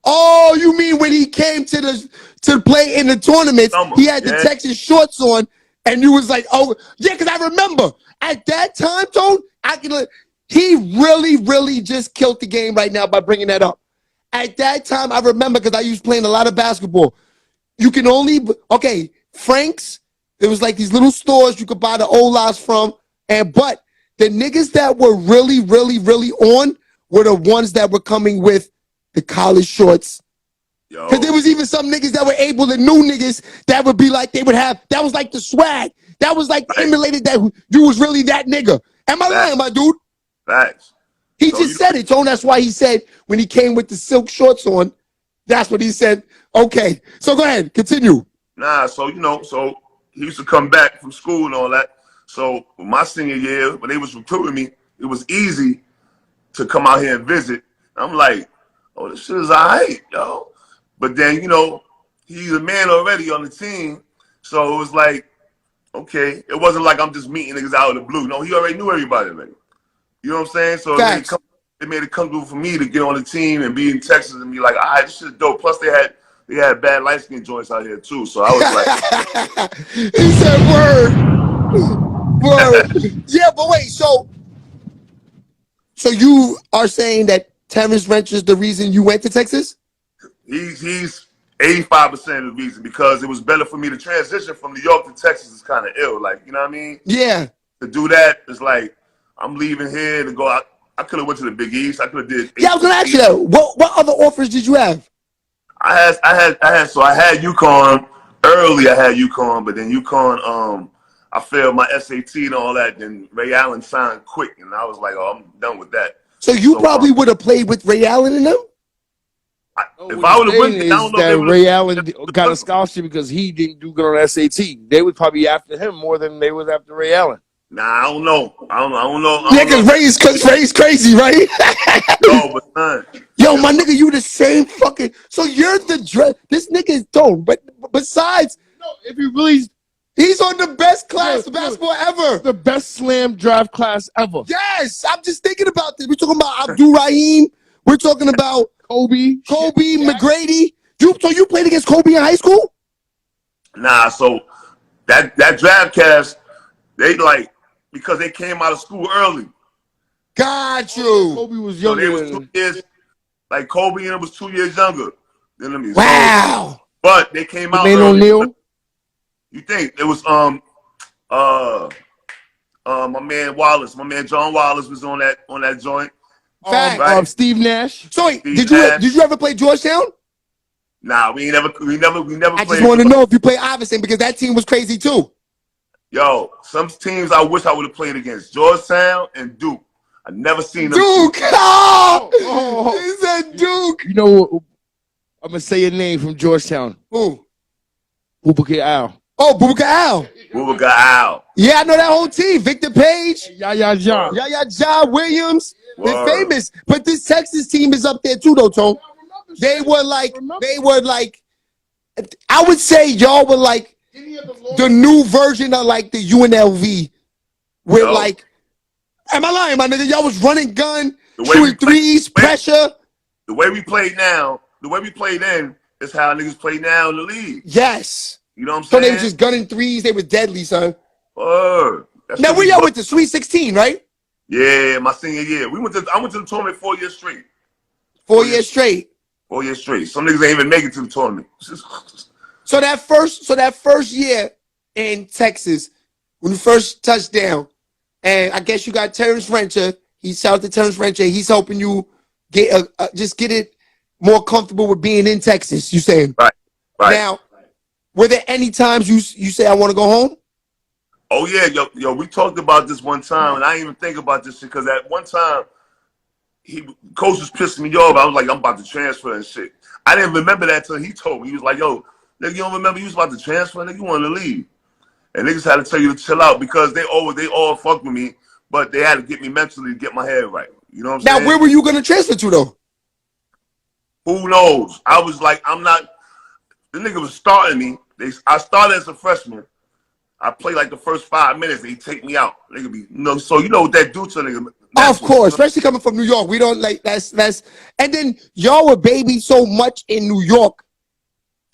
Oh, you mean when he came to play in the tournaments, he had the Texas shorts on, And you was like, oh, yeah, because I remember at that time, Tone, he really just killed the game right now by bringing that up. At that time, I remember because I used playing a lot of basketball. You can only, okay, Frank's, there was like these little stores you could buy the Olas from, but the niggas that were really on were the ones that were coming with the college shorts. Because there was even some niggas that were able, the new niggas that would be like, they would have, that was like the swag. That was like emulated that you was really that nigga. Am I lying, my dude? Facts. He just said it, Tone. That's why he said when he came with the silk shorts on, that's what he said. Okay, so go ahead, continue. Nah, so so he used to come back from school and all that. So my senior year, when they was recruiting me, it was easy to come out here and visit. I'm like, oh, this shit is all right, yo. But then, he's a man already on the team. So it was like, okay, it wasn't like I'm just meeting niggas out of the blue. No, he already knew everybody, man. You know what I'm saying? So it made it comfortable for me to get on the team and be in Texas and be like, all right, this shit is dope. Plus they had bad light skin joints out here too. So I was like, he said word. Yeah, but wait, so you are saying that Terrence Wrench is the reason you went to Texas? He's 85% of the reason, because it was better for me to transition from New York to Texas. Is kind of ill, like, you know what I mean? Yeah. To do that is like, I'm leaving here to go out. I could have went to the Big East. I could have did. Yeah, I was gonna ask you that. What other offers did you have? I had UConn early. I had UConn, but then UConn, I failed my SAT and all that. Then Ray Allen signed quick, and I was like, oh, I'm done with that. So you probably would have played with Ray Allen and them? If I would have went, I don't know that Ray Allen got a scholarship because he didn't do good on SAT. They was probably after him more than they was after Ray Allen. Nah, I don't know. I don't know. Yeah, because Ray's crazy, right? No, but son. Yo, my nigga, you the same fucking. So you're this nigga is dope. But besides, if he really, he's on the best class of basketball ever. The best slam draft class ever. Yes, I'm just thinking about this. We're talking about Abdul Rahim. We're talking about Kobe, McGrady. So you played against Kobe in high school? Nah, so that draft cast, they like, because they came out of school early. Got you. Kobe was So younger. they was 2 years, like Kobe and him was 2 years younger than me. Wow. So, but they came out early. O'Neal? You think it was my man Wallace, my man John Wallace was on that joint. Fact. Steve Nash. So wait, did you ever play Georgetown? Nah, we never played. I just want to know if you play Iverson, because that team was crazy too. Yo, some teams I wish I would have played against: Georgetown and Duke. I never seen them. Duke. He said Duke. You know, I'm gonna say a name from Georgetown. Who? Boubacar Al. Oh, Boubacar Al. Boubacar Al. Yeah, I know that whole team. Victor Page. Yaya Ja Williams. They're famous. But this Texas team is up there too, though, Tone. They were like, I would say y'all were like the new version of like the UNLV. Where like, am I lying, my nigga? Y'all was running gun, shooting threes, pressure. The way we played now, the way we played then is how niggas play now in the league. Yes. You know what I'm So saying? they were just gunning threes. They were deadly, son. Now where y'all went to Sweet 16, right? Yeah, my senior year. I went to the tournament 4 years straight. 4 years straight. 4 years straight. Some niggas ain't even make it to the tournament. So that first year in Texas, when you first touched down, and I guess you got Terrence Wrencher. Shout out to Terrence Wrencher. He's helping you get just get it more comfortable with being in Texas. You saying right? Now, were there any times you say I want to go home? Oh yeah, yo, we talked about this one time, and I didn't even think about this shit because at one time, coach was pissing me off. I was like, I'm about to transfer and shit. I didn't remember that till he told me. He was like, yo, nigga, you don't remember you was about to transfer? Nigga, you wanted to leave. And niggas had to tell you to chill out because they all fucked with me, but they had to get me mentally to get my head right. You know what I'm saying? Now, where were you going to transfer to, though? Who knows? I was like, I'm not. The nigga was starting me. I started as a freshman. I played like the first 5 minutes. They take me out. Nigga be so you know what that do to a nigga. Of course, especially coming from New York. We don't like that's. And then y'all were baby so much in New York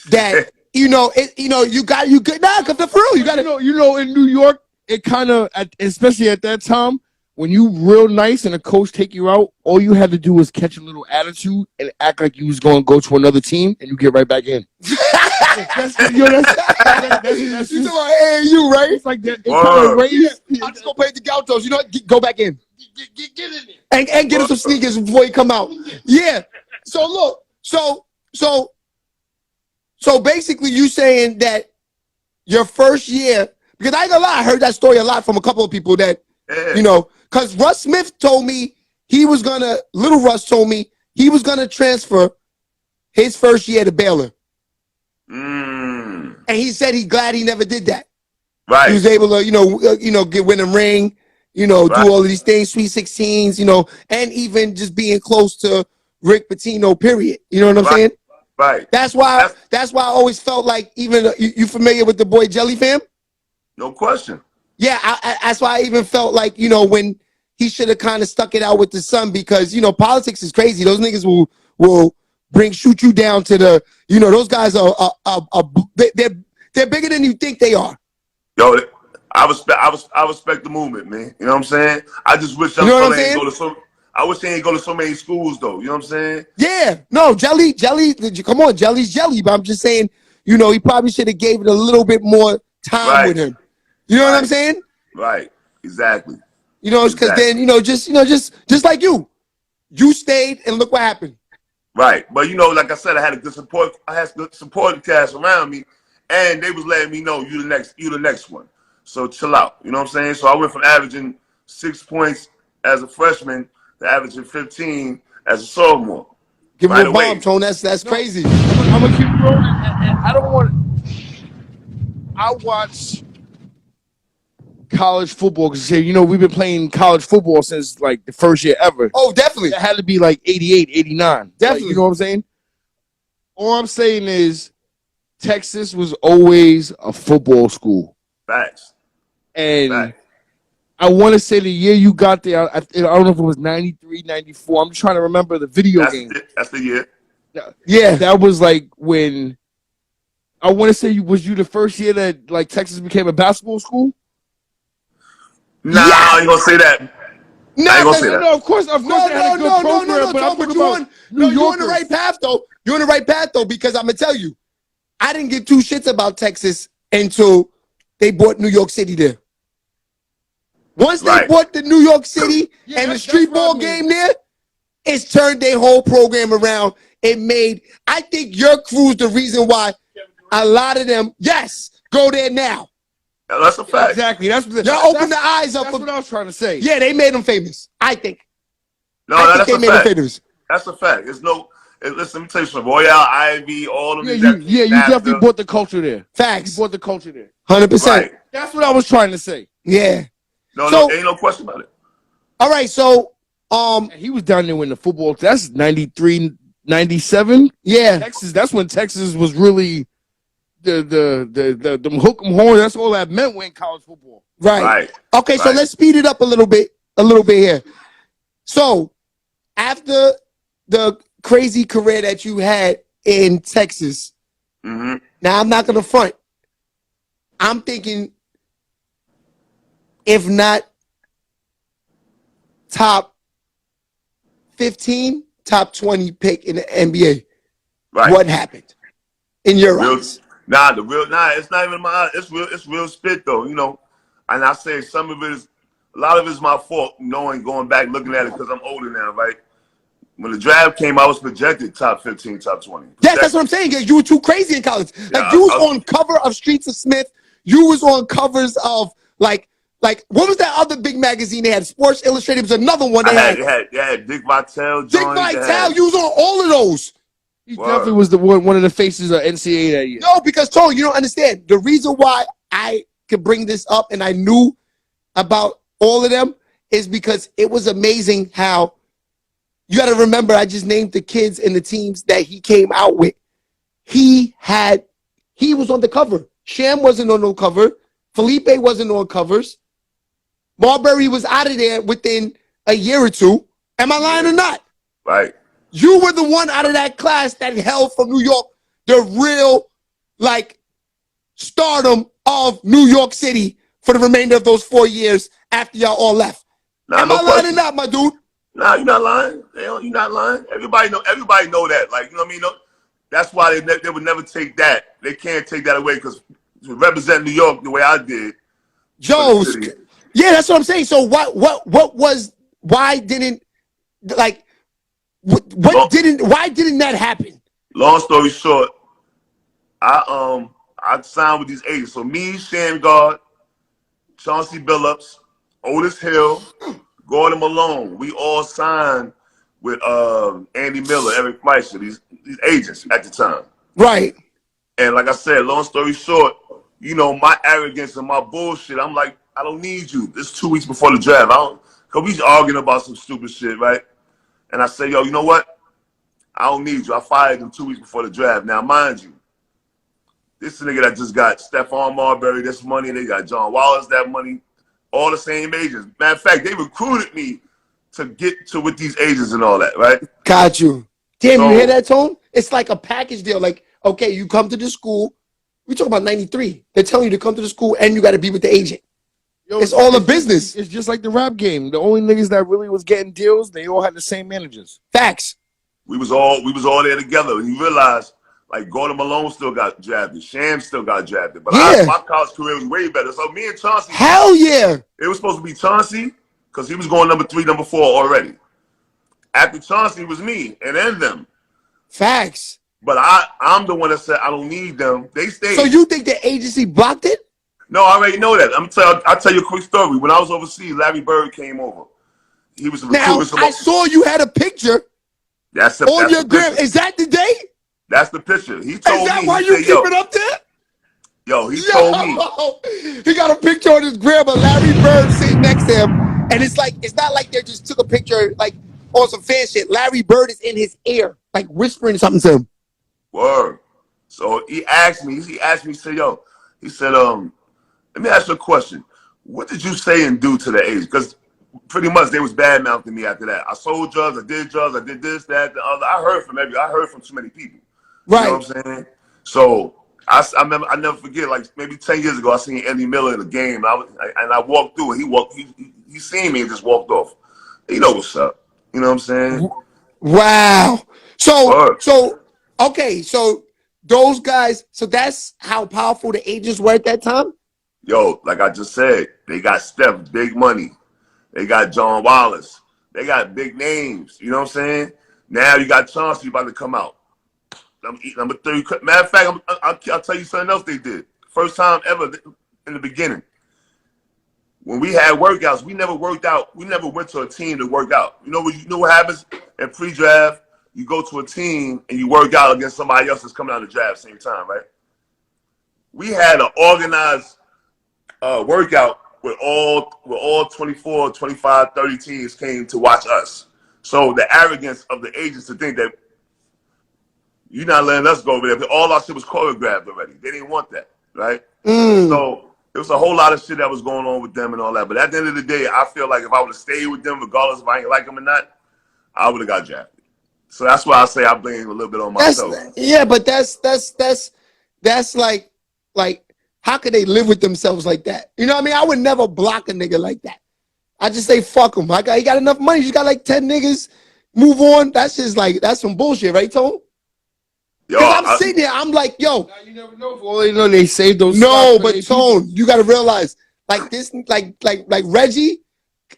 that you know, you good. Nah, cause for real, you got to. You know, in New York, it kind of, especially at that time, when you real nice and a coach take you out, all you had to do was catch a little attitude and act like you was going to go to another team, and you get right back in. That's you talking about AAU, right? It's like that. It kind of raised. I'm just gonna play the Gauchos. You know what? Go back in. Get in there. And get him some sneakers before you come out. Yeah. So look, so basically you saying that your first year, because I ain't gonna lie, I heard that story a lot from a couple of people that, you know, because Russ Smith told me Little Russ told me he was gonna transfer his first year to Baylor. And he said he glad he never did that. Right. He was able to, win a ring, do all of these things, Sweet 16s, and even just being close to Rick Pitino, period. You know what I'm saying? Right. That's why I always felt like, even you familiar with the boy Jelly Fam? No question. Yeah, that's why I even felt like, when he should have kind of stuck it out with the son, because, politics is crazy. Those niggas will shoot you down to the, those guys are they're bigger than you think they are. Yo, I respect the movement, man. You know what I'm saying? I just wish I wish they ain't go to so many schools though. You know what I'm saying? Yeah. No, Jelly, come on, Jelly's Jelly. But I'm just saying, he probably should have gave it a little bit more time with him. You know what I'm saying? Right. Exactly. Because then, just like you stayed and look what happened. Right. But like I said, I had good supporting cast around me, and they was letting me know you the next one. So chill out. You know what I'm saying? So I went from averaging 6 points as a freshman to averaging 15 as a sophomore. Give me a bomb, Tone. That's crazy. I'm gonna keep rolling. I don't want. I watch college football because we've been playing college football since like the first year ever. Oh, definitely. It had to be like 88, 89. Definitely. You know what I'm saying? All I'm saying is Texas was always a football school. Facts. And Facts. I want to say the year you got there, I don't know if it was 93, 94. I'm trying to remember the video game. That's the year. Yeah. That was like when, I want to say, was you the first year that like Texas became a basketball school? Nah, I ain't gonna say that. No, of course, they had a good program, but I'm talking about you're on the right path, though. You're on the right path, though, because I'm gonna tell you, I didn't give two shits about Texas until they bought New York City there. Once they bought the New York City and the street ball game there, it's turned their whole program around. I think your crew's the reason why a lot of them, go there now. Yeah, that's a fact. Exactly. Y'all open the eyes up. That's what I was trying to say. Yeah, they made them famous. I think. That's a fact. That's a fact. Listen, let me tell you something. Royale, Ivy, all of them. You definitely brought the culture there. Facts. You brought the culture there. 100%. Right. That's what I was trying to say. Yeah. No, ain't no question about it. All right, so he was down there when the football. That's 93, 97. Yeah. Texas. That's when Texas was really the hook 'em horn. That's all that meant when college football. Right. Okay, so let's speed it up a little bit here. So after the crazy career that you had in Texas, now I'm not gonna front. I'm thinking, if not top 15, top 20 pick in the NBA. Right. What happened in your eyes? It's not even my. It's real spit though, And I say a lot of it is my fault, going back, looking at it because I'm older now, right? When the draft came, I was projected top 15, top 20. Yes, that's what I'm saying. You were too crazy in college. Like you was on cover of Streets of Smith. You was on covers of like what was that other big magazine they had? Sports Illustrated was another one. They had Dick Vitale. Dick Vitale. You was on all of those. He definitely was one of the faces of NCAA that year. No, because Tony, you don't understand. The reason why I could bring this up and I knew about all of them is because it was amazing how you got to remember. I just named the kids and the teams that he came out with. He was on the cover. Sham wasn't on no cover. Felipe wasn't on covers. Marbury was out of there within a year or two. Am I lying or not? Right. You were the one out of that class that held from New York the real like stardom of New York City for the remainder of those 4 years after y'all all left. Nah, Am no I lying question. or not, my dude? Nah, you're not lying. You're not lying. Everybody know that. Like, you know what I mean? That's why they would never take that. They can't take that away because to represent New York the way I did. Joe, yeah, that's what I'm saying. So why didn't that happen? Long story short, I signed with these agents. So me, Shamgard, Chauncey Billups, Otis Hill, Gordon Malone, we all signed with Andy Miller, Eric Fleischer, these agents at the time. Right. And like I said, long story short, you know, my arrogance and my bullshit, I'm like, I don't need you. It's 2 weeks before the draft. Cause we arguing about some stupid shit, right? And I say, yo, you know what? I don't need you. I fired him 2 weeks before the draft. Now, mind you, this nigga that just got Stephon Marbury this money, they got John Wallace that money, all the same agents. Matter of fact, they recruited me to get to with these agents and all that, right? Got you. Damn, you hear that, Tone? It's like a package deal. Like, okay, you come to the school. We talk about 93. They're telling you to come to the school and you got to be with the agent. Yo, it's all a business. It's just like the rap game. The only niggas that really was getting deals, they all had the same managers. Facts. We was all there together. And you realize, like, Gordon Malone still got drafted. Sham still got drafted. But my college career was way better. So me and Chauncey. Hell yeah. It was supposed to be Chauncey because he was going number 3, number 4 already. After Chauncey, it was me and then them. Facts. But I'm the one that said I don't need them. They stayed. So you think the agency blocked it? No, I already know that. I'll tell you a quick story. When I was overseas, Larry Bird came over. He was a recruiter. Now, I saw you had a picture on your gram. Is that the day? That's the picture. He told me. Is that why you keep it up there? Yo, he told me. He got a picture on his gram of Larry Bird sitting next to him. And it's not like they just took a picture like on some fan shit. Larry Bird is in his ear, like whispering something to him. Word. So he asked me, he said, yo, he said, let me ask you a question. What did you say and do to the agents? Because pretty much they was bad mouthing me after that. I sold drugs, I did this, that, the other. I heard from too many people. Right. You know what I'm saying? So I remember, I never forget, like maybe 10 years ago, I seen Andy Miller in a game, and I walked through, and he seen me and just walked off. You know what's up. You know what I'm saying? Wow. Okay, so those guys, so that's how powerful the agents were at that time? Yo, like I just said, they got Steph, big money. They got John Wallace. They got big names. You know what I'm saying? Now you got Chauncey about to come out. Number 3. Matter of fact, I'll tell you something else they did. First time ever in the beginning. When we had workouts, we never worked out. We never went to a team to work out. You know what happens in pre-draft? You go to a team and you work out against somebody else that's coming out of the draft same time, right? We had an organized workout with all 24, 25, 30 teams came to watch us. So the arrogance of the agents to think that you're not letting us go over there, but all our shit was choreographed already. They didn't want that, right? So there was a whole lot of shit that was going on with them and all that. But at the end of the day, I feel like if I would have stayed with them, regardless if I ain't like them or not, I would have got drafted. So that's why I say I blame a little bit on myself. But that's like how could they live with themselves like that? You know what I mean? I would never block a nigga like that. I just say fuck him. He got enough money. You got like 10 niggas. Move on. That's just like that's some bullshit, right, Tone? Because I'm sitting there, I'm like, yo. Now you never know. For all they know, they saved those. No, but Tone, you got to realize, like this, like Reggie.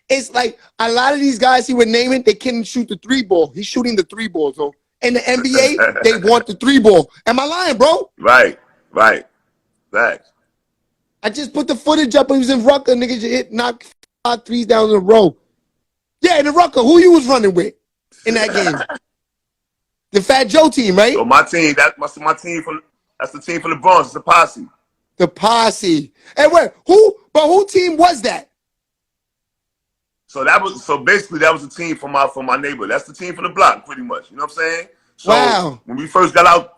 It's like a lot of these guys he would name it, they can't shoot the 3-ball. He's shooting the 3-ball. So in the NBA, they want the 3-ball. Am I lying, bro? Right. Facts. I just put the footage up. He was in Rucker. Niggas knock 5 threes down in a row. Yeah, in the Rucker. Who you was running with in that game? The Fat Joe team, right? So my team, that's the team from the Bronx. It's the posse. The posse. And wait, who team was that? So basically that was the team from my neighborhood. That's the team from the block, pretty much. You know what I'm saying? So wow. When we first got out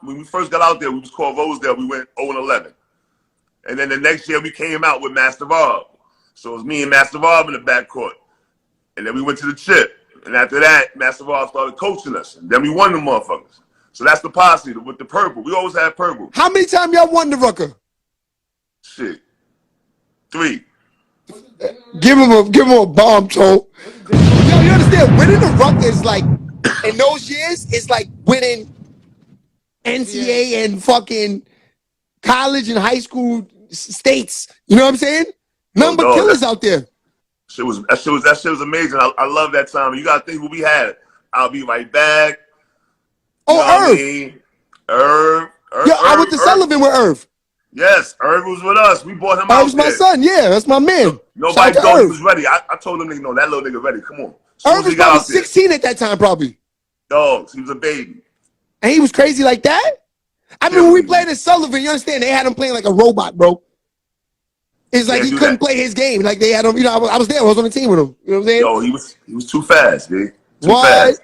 there, we was called Rosedale. We went 0-11. And then the next year we came out with Master Rob. So it was me and Master Rob in the backcourt. And then we went to the chip. And after that, Master Rob started coaching us. And then we won the motherfuckers. So that's the posse with the purple. We always had purple. How many times y'all won the Rucker? Shit. 3. Give him a bomb toll. Yo, you understand? Winning the Rucker is like, in those years, it's like winning NCAA and fucking college and high school states. You know what I'm saying? Number killers out there. That shit was amazing. I love that time. You gotta think what we had. I'll be right back. Irv. Yo, I went to Sullivan with Irv. Yes, Irv was with us. We brought him out. Irv's my son. Yeah, that's my man. Nobody thought he was ready. I told them, no, that little nigga ready. Come on. Irv was probably 16 at that time, probably. Dogs, he was a baby. And he was crazy like that? I mean, when we played at Sullivan, you understand, they had him playing like a robot, bro. It's like he couldn't play his game. Like they had him, I was there. I was on the team with him. You know what I'm saying? Yo, he was too fast, dude. Too fast.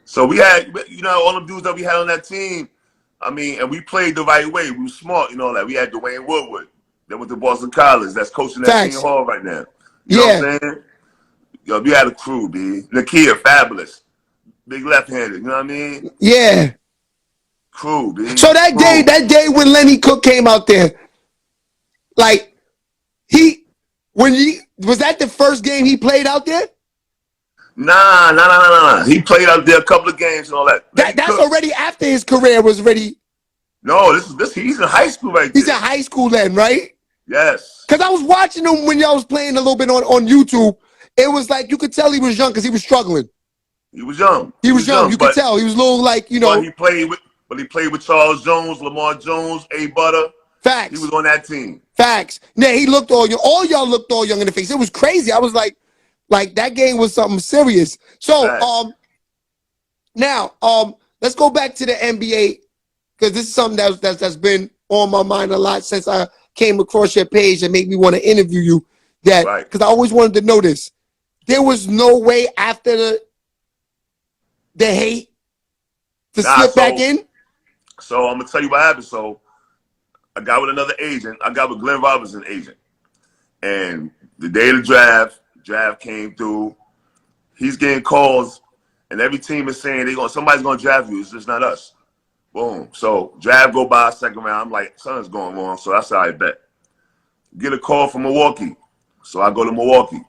So we had, all them dudes that we had on that team. I mean, and we played the right way. We were smart, like we had Dwayne Woodward. That went to Boston College. That's coaching at Senior Hall right now. You know what I'm saying? Yo, we had a crew, B. Nakia, fabulous. Big left-handed, you know what I mean? Yeah. Crew, B. So that day when Lenny Cook came out there, like, was that the first game he played out there? Nah. He played out there a couple of games and all that. That's already after his career was ready. No, he's in high school right there. He's in high school then, right? Yes. Because I was watching him when y'all was playing a little bit on YouTube. It was like you could tell he was young because he was struggling. He was young. He was young. You could tell. He was a little like, But he played with Charles Jones, Lamar Jones, A. Butter. Facts. He was on that team. Facts. Yeah, he looked all young. All y'all looked all young in the face. It was crazy. I was like that game was something serious. So now let's go back to the NBA because this is something that's been on my mind a lot since I came across your page and made me want to interview you. Because I always wanted to know this. There was no way after the hate to slip back in. So I'm gonna tell you what happened. So I got with another agent. I got with Glenn Robinson's agent, and the day of the draft came through. He's getting calls, and every team is saying somebody's gonna draft you. It's just not us. Boom. So draft go by, second round. I'm like, something's going wrong. So that's how I bet. Get a call from Milwaukee. So I go to Milwaukee.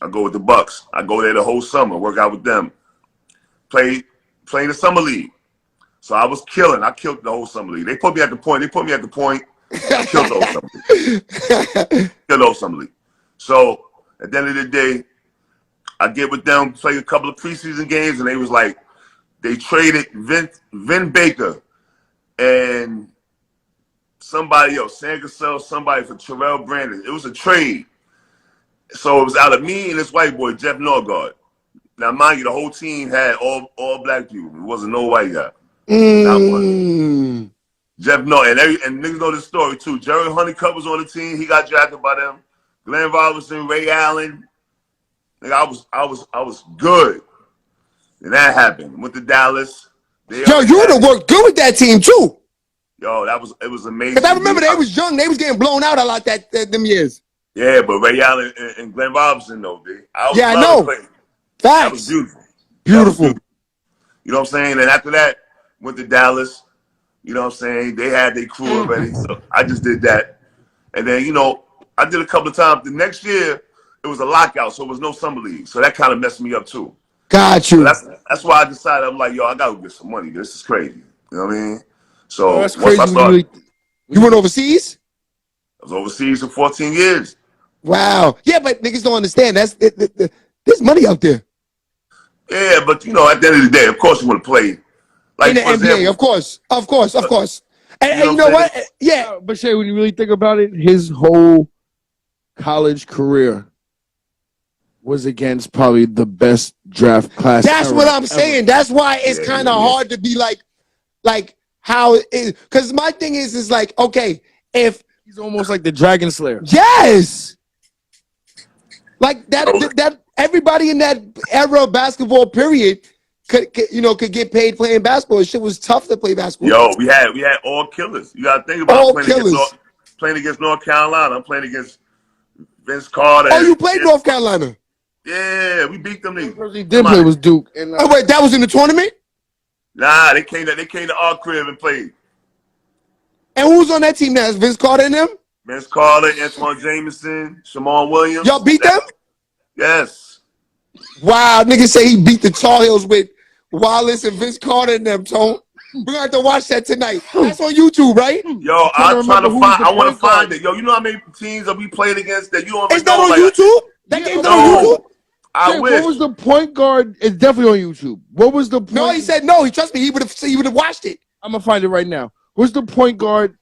I go with the Bucks. I go there the whole summer, work out with them. Play in the summer league. So I was killing. I killed the whole summer league. They put me at the point. I killed the whole summer league. So at the end of the day, I get with them, play a couple of preseason games, and they was like, they traded Vin Baker and somebody else, San Gasol, somebody for Terrell Brandon. It was a trade. So it was out of me and this white boy, Jeff Norgard. Now, mind you, the whole team had all black people. It wasn't no white guy. Not one. Jeff Norgard. And niggas know this story, too. Jerry Honeycutt was on the team. He got drafted by them. Glenn Robinson, Ray Allen. Nigga, I was good. And that happened. Went to Dallas. Yo, you would have worked good with that team, too. Yo, it was amazing. Because I remember they was young. They was getting blown out a lot them years. Yeah, but Ray Allen and Glenn Robinson, though, B. I know. Facts. That was beautiful. Beautiful. You know what I'm saying? And after that, went to Dallas. You know what I'm saying? They had their crew already. So I just did that. And then, I did a couple of times. The next year, it was a lockout, so it was no summer league. So that kind of messed me up, too. Got you. So that's why I decided, I'm like, yo, I got to get some money. This is crazy. You know what I mean? So that's crazy. Once I started, you went overseas? I was overseas for 14 years. Wow. Yeah, but niggas don't understand. There's money out there. Yeah, but, at the end of the day, of course you want to play. Like, in the NBA, example, of course. And you know what? Yeah. But Shay, when you really think about it, his whole college career was against probably the best draft class. That's what I'm saying. That's why it's kind of hard to be like how it is. Because my thing is like, okay, if he's almost like the Dragon Slayer. Yes. Like that everybody in that era of basketball period could get paid playing basketball. Shit was tough to play basketball. Yo, we had all killers. You gotta think about playing against North Carolina. I'm playing against Vince Carter. Oh, you played North Carolina? Yeah, we beat them niggas. He did play was Duke. And, wait, that was in the tournament? Nah, they came to our crib and played. And who's on that team now? Is Vince Carter and them? Vince Carter, Antoine Jameson, Shamon Williams. Y'all beat them? Yes. Wow, nigga say he beat the Tar Heels with Wallace and Vince Carter and them, Tone. We're gonna have to watch that tonight. That's on YouTube, right? Yo, I'm trying to find. I want to find it. Yo, you know how many teams that we played against that you don't even Is that know? on Like, YouTube? That game's not on YouTube? I wish. What was the point guard? It's definitely on YouTube. What was the point? No, he said no. He trust me. He would have watched it. I'm gonna find it right now. What's the point guard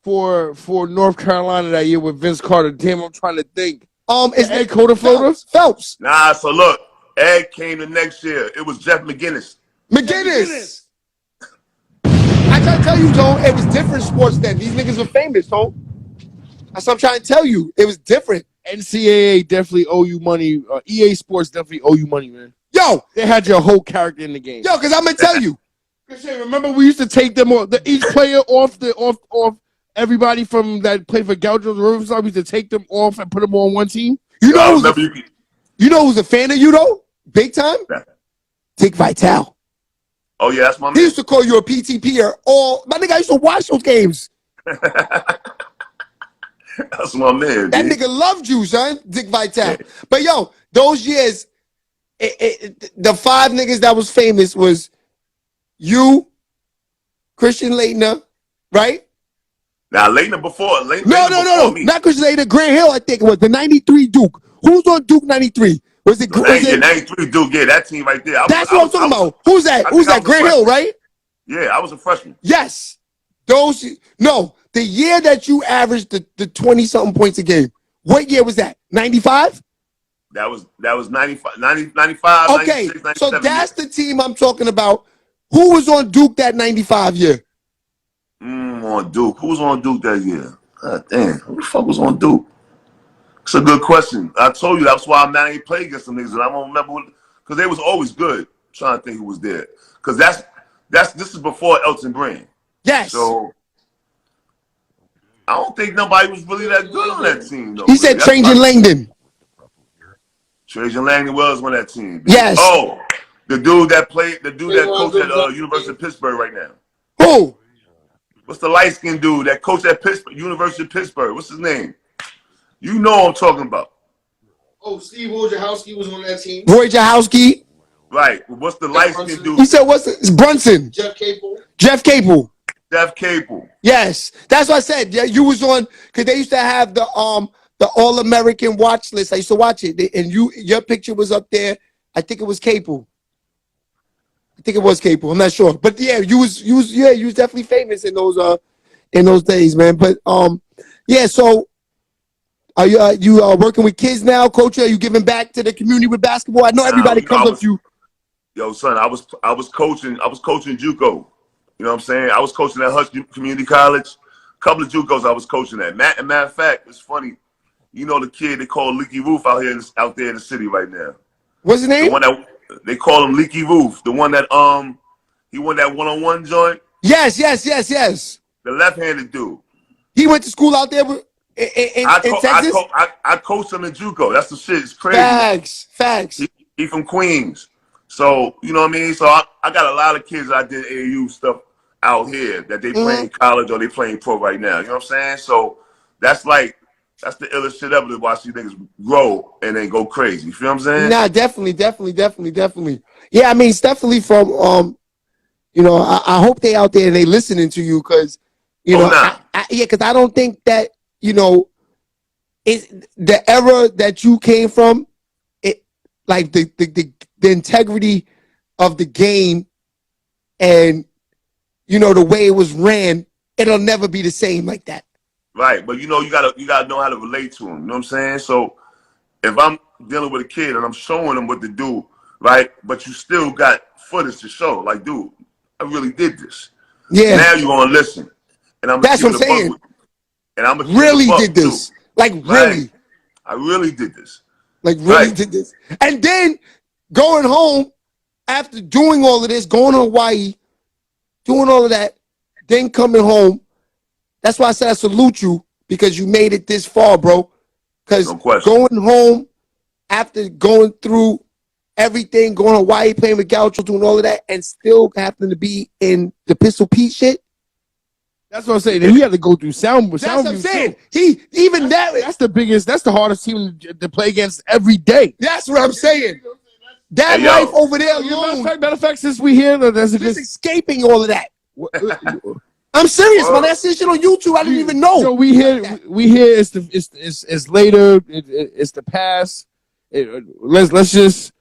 for North Carolina that year with Vince Carter? Damn, I'm trying to think. Is Ed Floater? Phelps. Nah, so look, Ed came the next year. It was Jeff McGinnis. McGinnis. I try to tell you, Tone, it was different sports then. These niggas were famous, Tone. That's what I'm trying to tell you. It was different. NCAA definitely owe you money. EA Sports definitely owe you money, man. Yo, they had your whole character in the game. Yo, because I'm gonna tell you. Remember, we used to take them off each player off everybody from that played for Gauchos Riverside. We used to take them off and put them on one team. You know who's a fan of you though? Big time? Dick Vitale. Oh yeah, that's my man. He used to call you a PTPer. My nigga, I used to watch those games. That's my man. That nigga loved you, son. Dick Vitale. Yeah. But yo, those years, the five niggas that was famous was you, Christian Laettner, right? Now Laettner before. No. Not Christian Laettner. Grant Hill, I think it was. The 93 Duke. Who's on Duke 93? Was it 93 Duke? Yeah, that team right there. That's what I'm talking about. Who's that? Who's that? Grant Hill, right? Yeah, I was a freshman. Yes. The year that you averaged the 20-something points a game. What year was that? 95? That was 95, 95 okay, 96, 97. So that's the team I'm talking about. Who was on Duke that 95 year? On Duke. Who was on Duke that year? God damn. Who the fuck was on Duke? It's a good question. I told you that's why I'm not even playing against some niggas, and I don't remember because they was always good. I'm trying to think who was there. Because this is before Elton Brand. Yes. So I don't think nobody was really that good on that team though. He said Trajan Langdon. Trajan Langdon was on that team. Yes. Oh, the dude that coached at University of Pittsburgh right now. Who? What's the light-skinned dude that coached at University of Pittsburgh? What's his name? You know what I'm talking about. Oh, Steve Wojciechowski was on that team. Wojciechowski. Right. What's the light-skinned dude? He said, it's Brunson. Jeff Capel. Jeff Capel. Yes. That's what I said. Yeah, you was on, because they used to have the All-American watch list. I used to watch it. And your picture was up there. I think it was Capel. I'm not sure. But yeah, you was definitely famous in those days, man. But yeah, so are you working with kids now, coach? Are you giving back to the community with basketball? I know everybody comes up to you. Yo, son, I was coaching JUCO. You know what I'm saying? I was coaching at Hutch Community College. A couple of JUCOs I was coaching at. Matter of fact, it's funny. You know the kid they call Leaky Roof out there in the city right now. What's his name? The one that they call him Leaky Roof. The one that he won that one-on-one joint. Yes. The left-handed dude. He went to school out there in Texas. I coached him in JUCO. That's the shit. It's crazy. Facts. He from Queens. So, you know what I mean? So I got a lot of kids that I did AAU stuff out here that they playing college or they playing pro right now. You know what I'm saying? So that's the illest shit ever to watch these niggas grow and then go crazy. You feel what I'm saying? Nah, definitely. Yeah, I mean, it's definitely from, I hope they out there and they listening to you because, because I don't think that, it's the era that you came from, it like the integrity of the game and, the way it was ran, it'll never be the same like that. Right, but you gotta know how to relate to him. You know what I'm saying? So if I'm dealing with a kid and I'm showing him what to do, right? But you still got footage to show, like, dude, I really did this. Yeah. Now you gonna listen, and I'm. That's what I'm saying. And I'm really did this, too. Like really. I really did this. Like really did this, and then going home after doing all of this, going to Hawaii, doing all of that, then coming home. That's why I said I salute you because you made it this far, bro. Because going home after going through everything, going to Hawaii, playing with Gaucho, doing all of that, and still happen to be in the Pistol Pete shit. That's what I'm saying. He had to go through sound. That's what I'm saying. Too. That's the biggest. That's the hardest team to play against every day. That's what I'm saying. That Hey, life over there alone. Matter of fact, since we here, that's a good. Just escaping all of that. I'm serious, man. That's shit on YouTube. I didn't even know. So we here. It's later. It's the past. Let's just.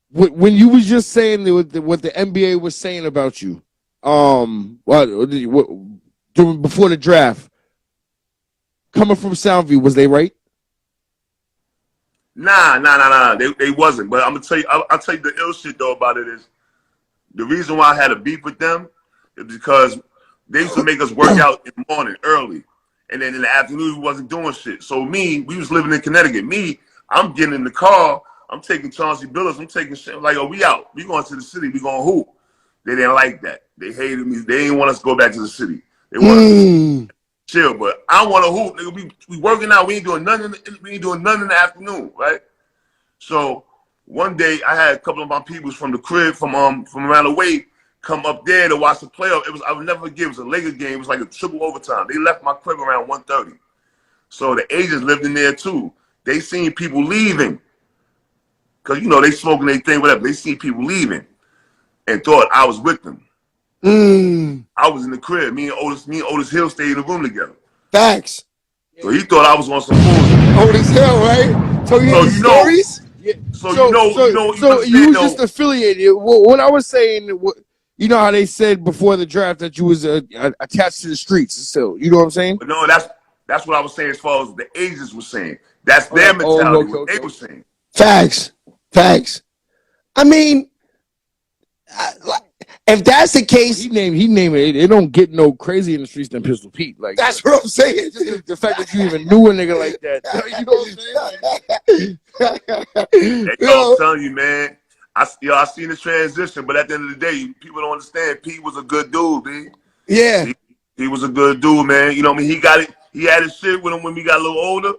When you was just saying what the NBA was saying about you, before the draft, coming from Soundview, was they right? Nah. They wasn't. But I'm gonna tell you. I'll tell you the ill shit though about it is the reason why I had a beef with them is because they used to make us work out in the morning early, and then in the afternoon we wasn't doing shit. So we was living in Connecticut. I'm getting in the car. I'm taking Chauncey Billups. I'm taking shit. Like, oh, we out. We going to the city. We going hoop. They didn't like that. They hated me. They didn't want us to go back to the city. They wanted us to chill. But I want to hoop. Nigga, we working out. We ain't doing nothing. We ain't doing nothing in the afternoon, right? So one day I had a couple of my peoples from the crib from around the way come up there to watch the playoff. I would never forget. It was a Lakers game. It was like a triple overtime. They left my crib around 1:30. So the agents lived in there too. They seen people leaving. Because, they smoking their thing, whatever. They seen people leaving and thought I was with them. I was in the crib. Me and Otis Hill stayed in the room together. Facts. So he thought I was on some bullshit. Otis Hill, right? So you hear the stories? Yeah. So you was just affiliated. What I was saying, you know how they said before the draft that you was attached to the streets still. You know what I'm saying? But no, that's what I was saying as far as the agents were saying. That's their mentality, what they were saying. Facts. I mean, if that's the case, he named it. It don't get no crazy in the streets than Pistol Pete. Like that's what I'm saying. Just the fact that you even knew a nigga like that. You know what I'm saying? I'm telling you, man. I seen the transition, but at the end of the day, people don't understand. Pete was a good dude, man. Yeah, he was a good dude, man. You know what I mean? He got it. He had his shit with him when we got a little older.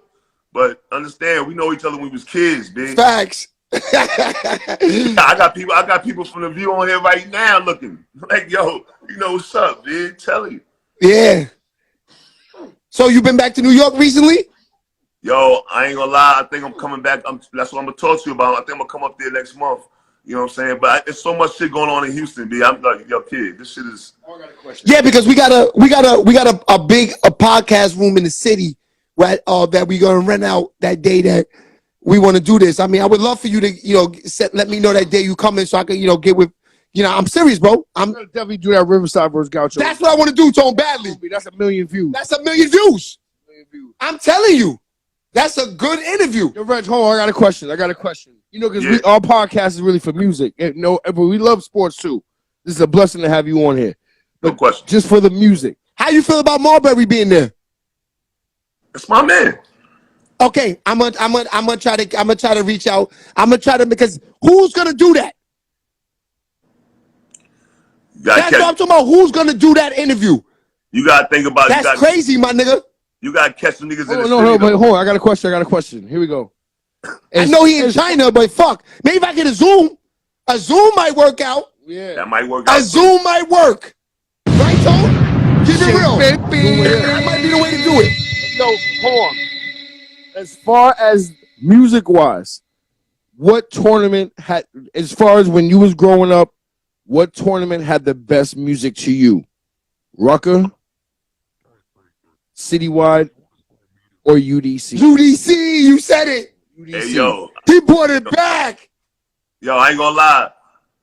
But understand, we know each other when we was kids, big. Facts. I got people from the View on here right now looking like, yo, you know what's up, dude? Tell you. Yeah. So you been back to New York recently? Yo, I ain't gonna lie. I think I'm coming back. That's what I'm gonna talk to you about. I think I'm gonna come up there next month. You know what I'm saying? But there's so much shit going on in Houston, B. I'm like, yo, kid, this shit is. Yeah, because we got a big podcast room in the city, right? That we gonna rent out that day that we want to do this. I mean, I would love for you to, let me know that day you coming so I can, get with, I'm serious, bro. I'm gonna definitely do that Riverside versus Gaucho. That's what I want to do, Tone, badly. That's 1 million views. That's 1 million views. I'm telling you, that's a good interview. Yo, Reg, hold on, I got a question. Because our podcast is really for music. But we love sports too. This is a blessing to have you on here. But no question. Just for the music. How you feel about Marbury being there? That's my man. Okay, I'm gonna try to reach out. Because who's gonna do that? That's what I'm talking about. Who's gonna do that interview? You gotta think about it. That's crazy, my nigga. You gotta catch the niggas in the city. No, but hold on. I got a question. Here we go. I know he in China, but fuck. Maybe if I get a Zoom might work out. Yeah, that might work out. A Zoom might work. Right, Tone? Keep it real. That might be the way to do it. No, hold on. As far as music-wise, what tournament had, as far as when you was growing up, what tournament had the best music to you? Rucker, Citywide, or UDC? UDC, you said it. UDC. Hey, yo. He brought it back. Yo, I ain't gonna lie.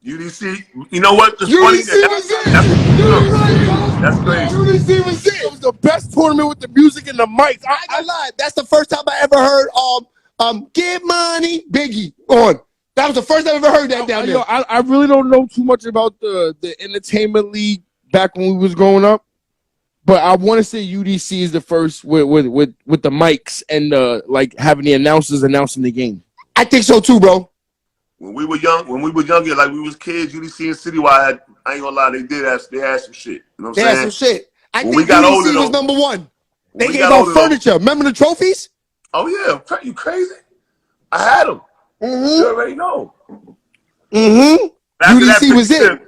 UDC, you know what? UDC was it. That's crazy. UDC was it. It was the best tournament with the music and the mics. I ain't gonna lie. That's the first time I ever heard Get Money, Biggie on. That was the first time I ever heard that down there. I really don't know too much about the entertainment league back when we was growing up, but I want to say UDC is the first with the mics and having the announcers announcing the game. I think so too, bro. When we were younger, like we was kids, UDC and Citywide, I ain't gonna lie, they had some shit. You know what I'm saying? They had some shit. I think we got UDC older, was number one. They we gave out furniture. Remember the trophies? Oh yeah, you crazy? I had them. Mm-hmm. You already know. UDC was it.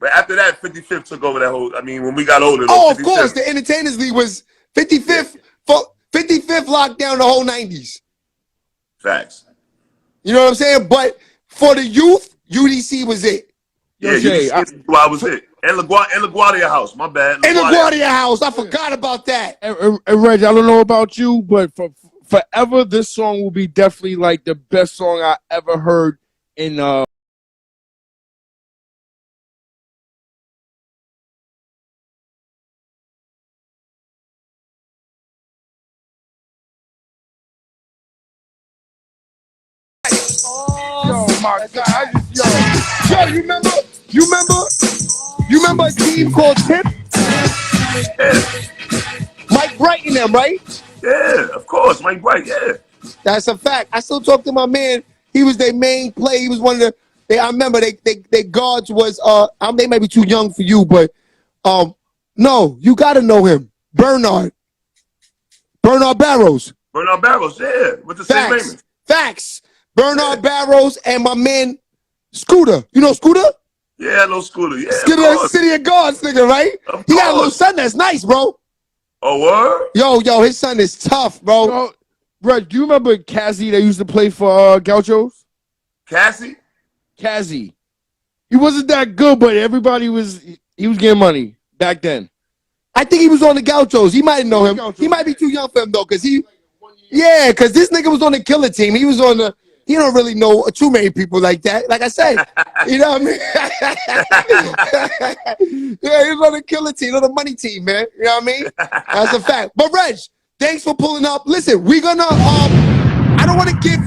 But after that, 55th took over that whole. I mean, when we got older. Oh, of course, the Entertainers League was 55th. 55th locked down the whole 90s. Facts. You know what I'm saying? But for the youth, UDC was it. Yeah, UDC was it. And LaGuardia House. My bad. And LaGuardia House. I forgot about that. And Reggie, I don't know about you, but for forever, this song will be definitely like the best song I ever heard in Oh my God! Yo, you remember a team called Tip? Yeah. Mike Bright and them, right? Yeah, of course, Mike Bright. Yeah, that's a fact. I still talk to my man. He was their main player. He was one of the. I remember they guards was. They might be too young for you, but no, you got to know him. Bernard Barrows. Bernard Barrows. Yeah, with the same name. Facts. Bernard Barrows and my man Scooter. You know Scooter? Yeah, I know Scooter. Yeah, Scooter, City of Gods nigga, right? He got a little son that's nice, bro. Oh, word? Yo, his son is tough, bro. Yo, bro, do you remember Cassie that used to play for Gauchos? Cassie? Cassie. He wasn't that good, but he was getting money back then. I think he was on the Gauchos. He might know him. He might be too young for him though, because this nigga was on the killer team. He was on the. He don't really know too many people like that. Like I said, you know what I mean? Yeah, he was on the killer team, on the money team, man. You know what I mean? That's a fact. But Reg, thanks for pulling up. Listen, we're gonna. I don't want to give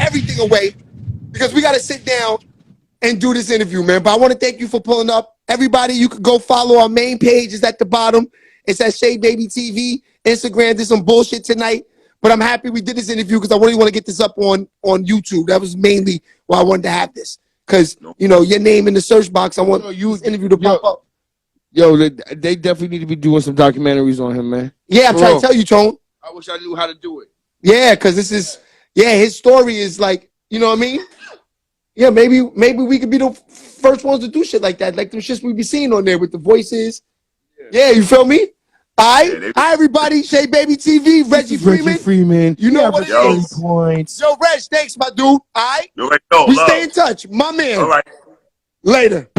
everything away because we got to sit down and do this interview, man. But I want to thank you for pulling up. Everybody, you can go follow our main page. It's at the bottom. It's at Shay Baby TV. Instagram did some bullshit tonight. But I'm happy we did this interview because I really want to get this up on YouTube. That was mainly why I wanted to have this. Because, you know, your name in the search box, I want this interview to pop up. Yo, they definitely need to be doing some documentaries on him, man. Yeah, I'm trying to tell you, Tone. I wish I knew how to do it. Yeah, because this is, his story is like, you know what I mean? Yeah, maybe we could be the first ones to do shit like that. Like them shits we be seeing on there with the voices. Yeah, you feel me? All right, hi everybody. Shay Baby TV, Reggie Freeman. You know what it is. Points. Yo, Reg, thanks, my dude. All right, we stay in touch, my man. All right, later.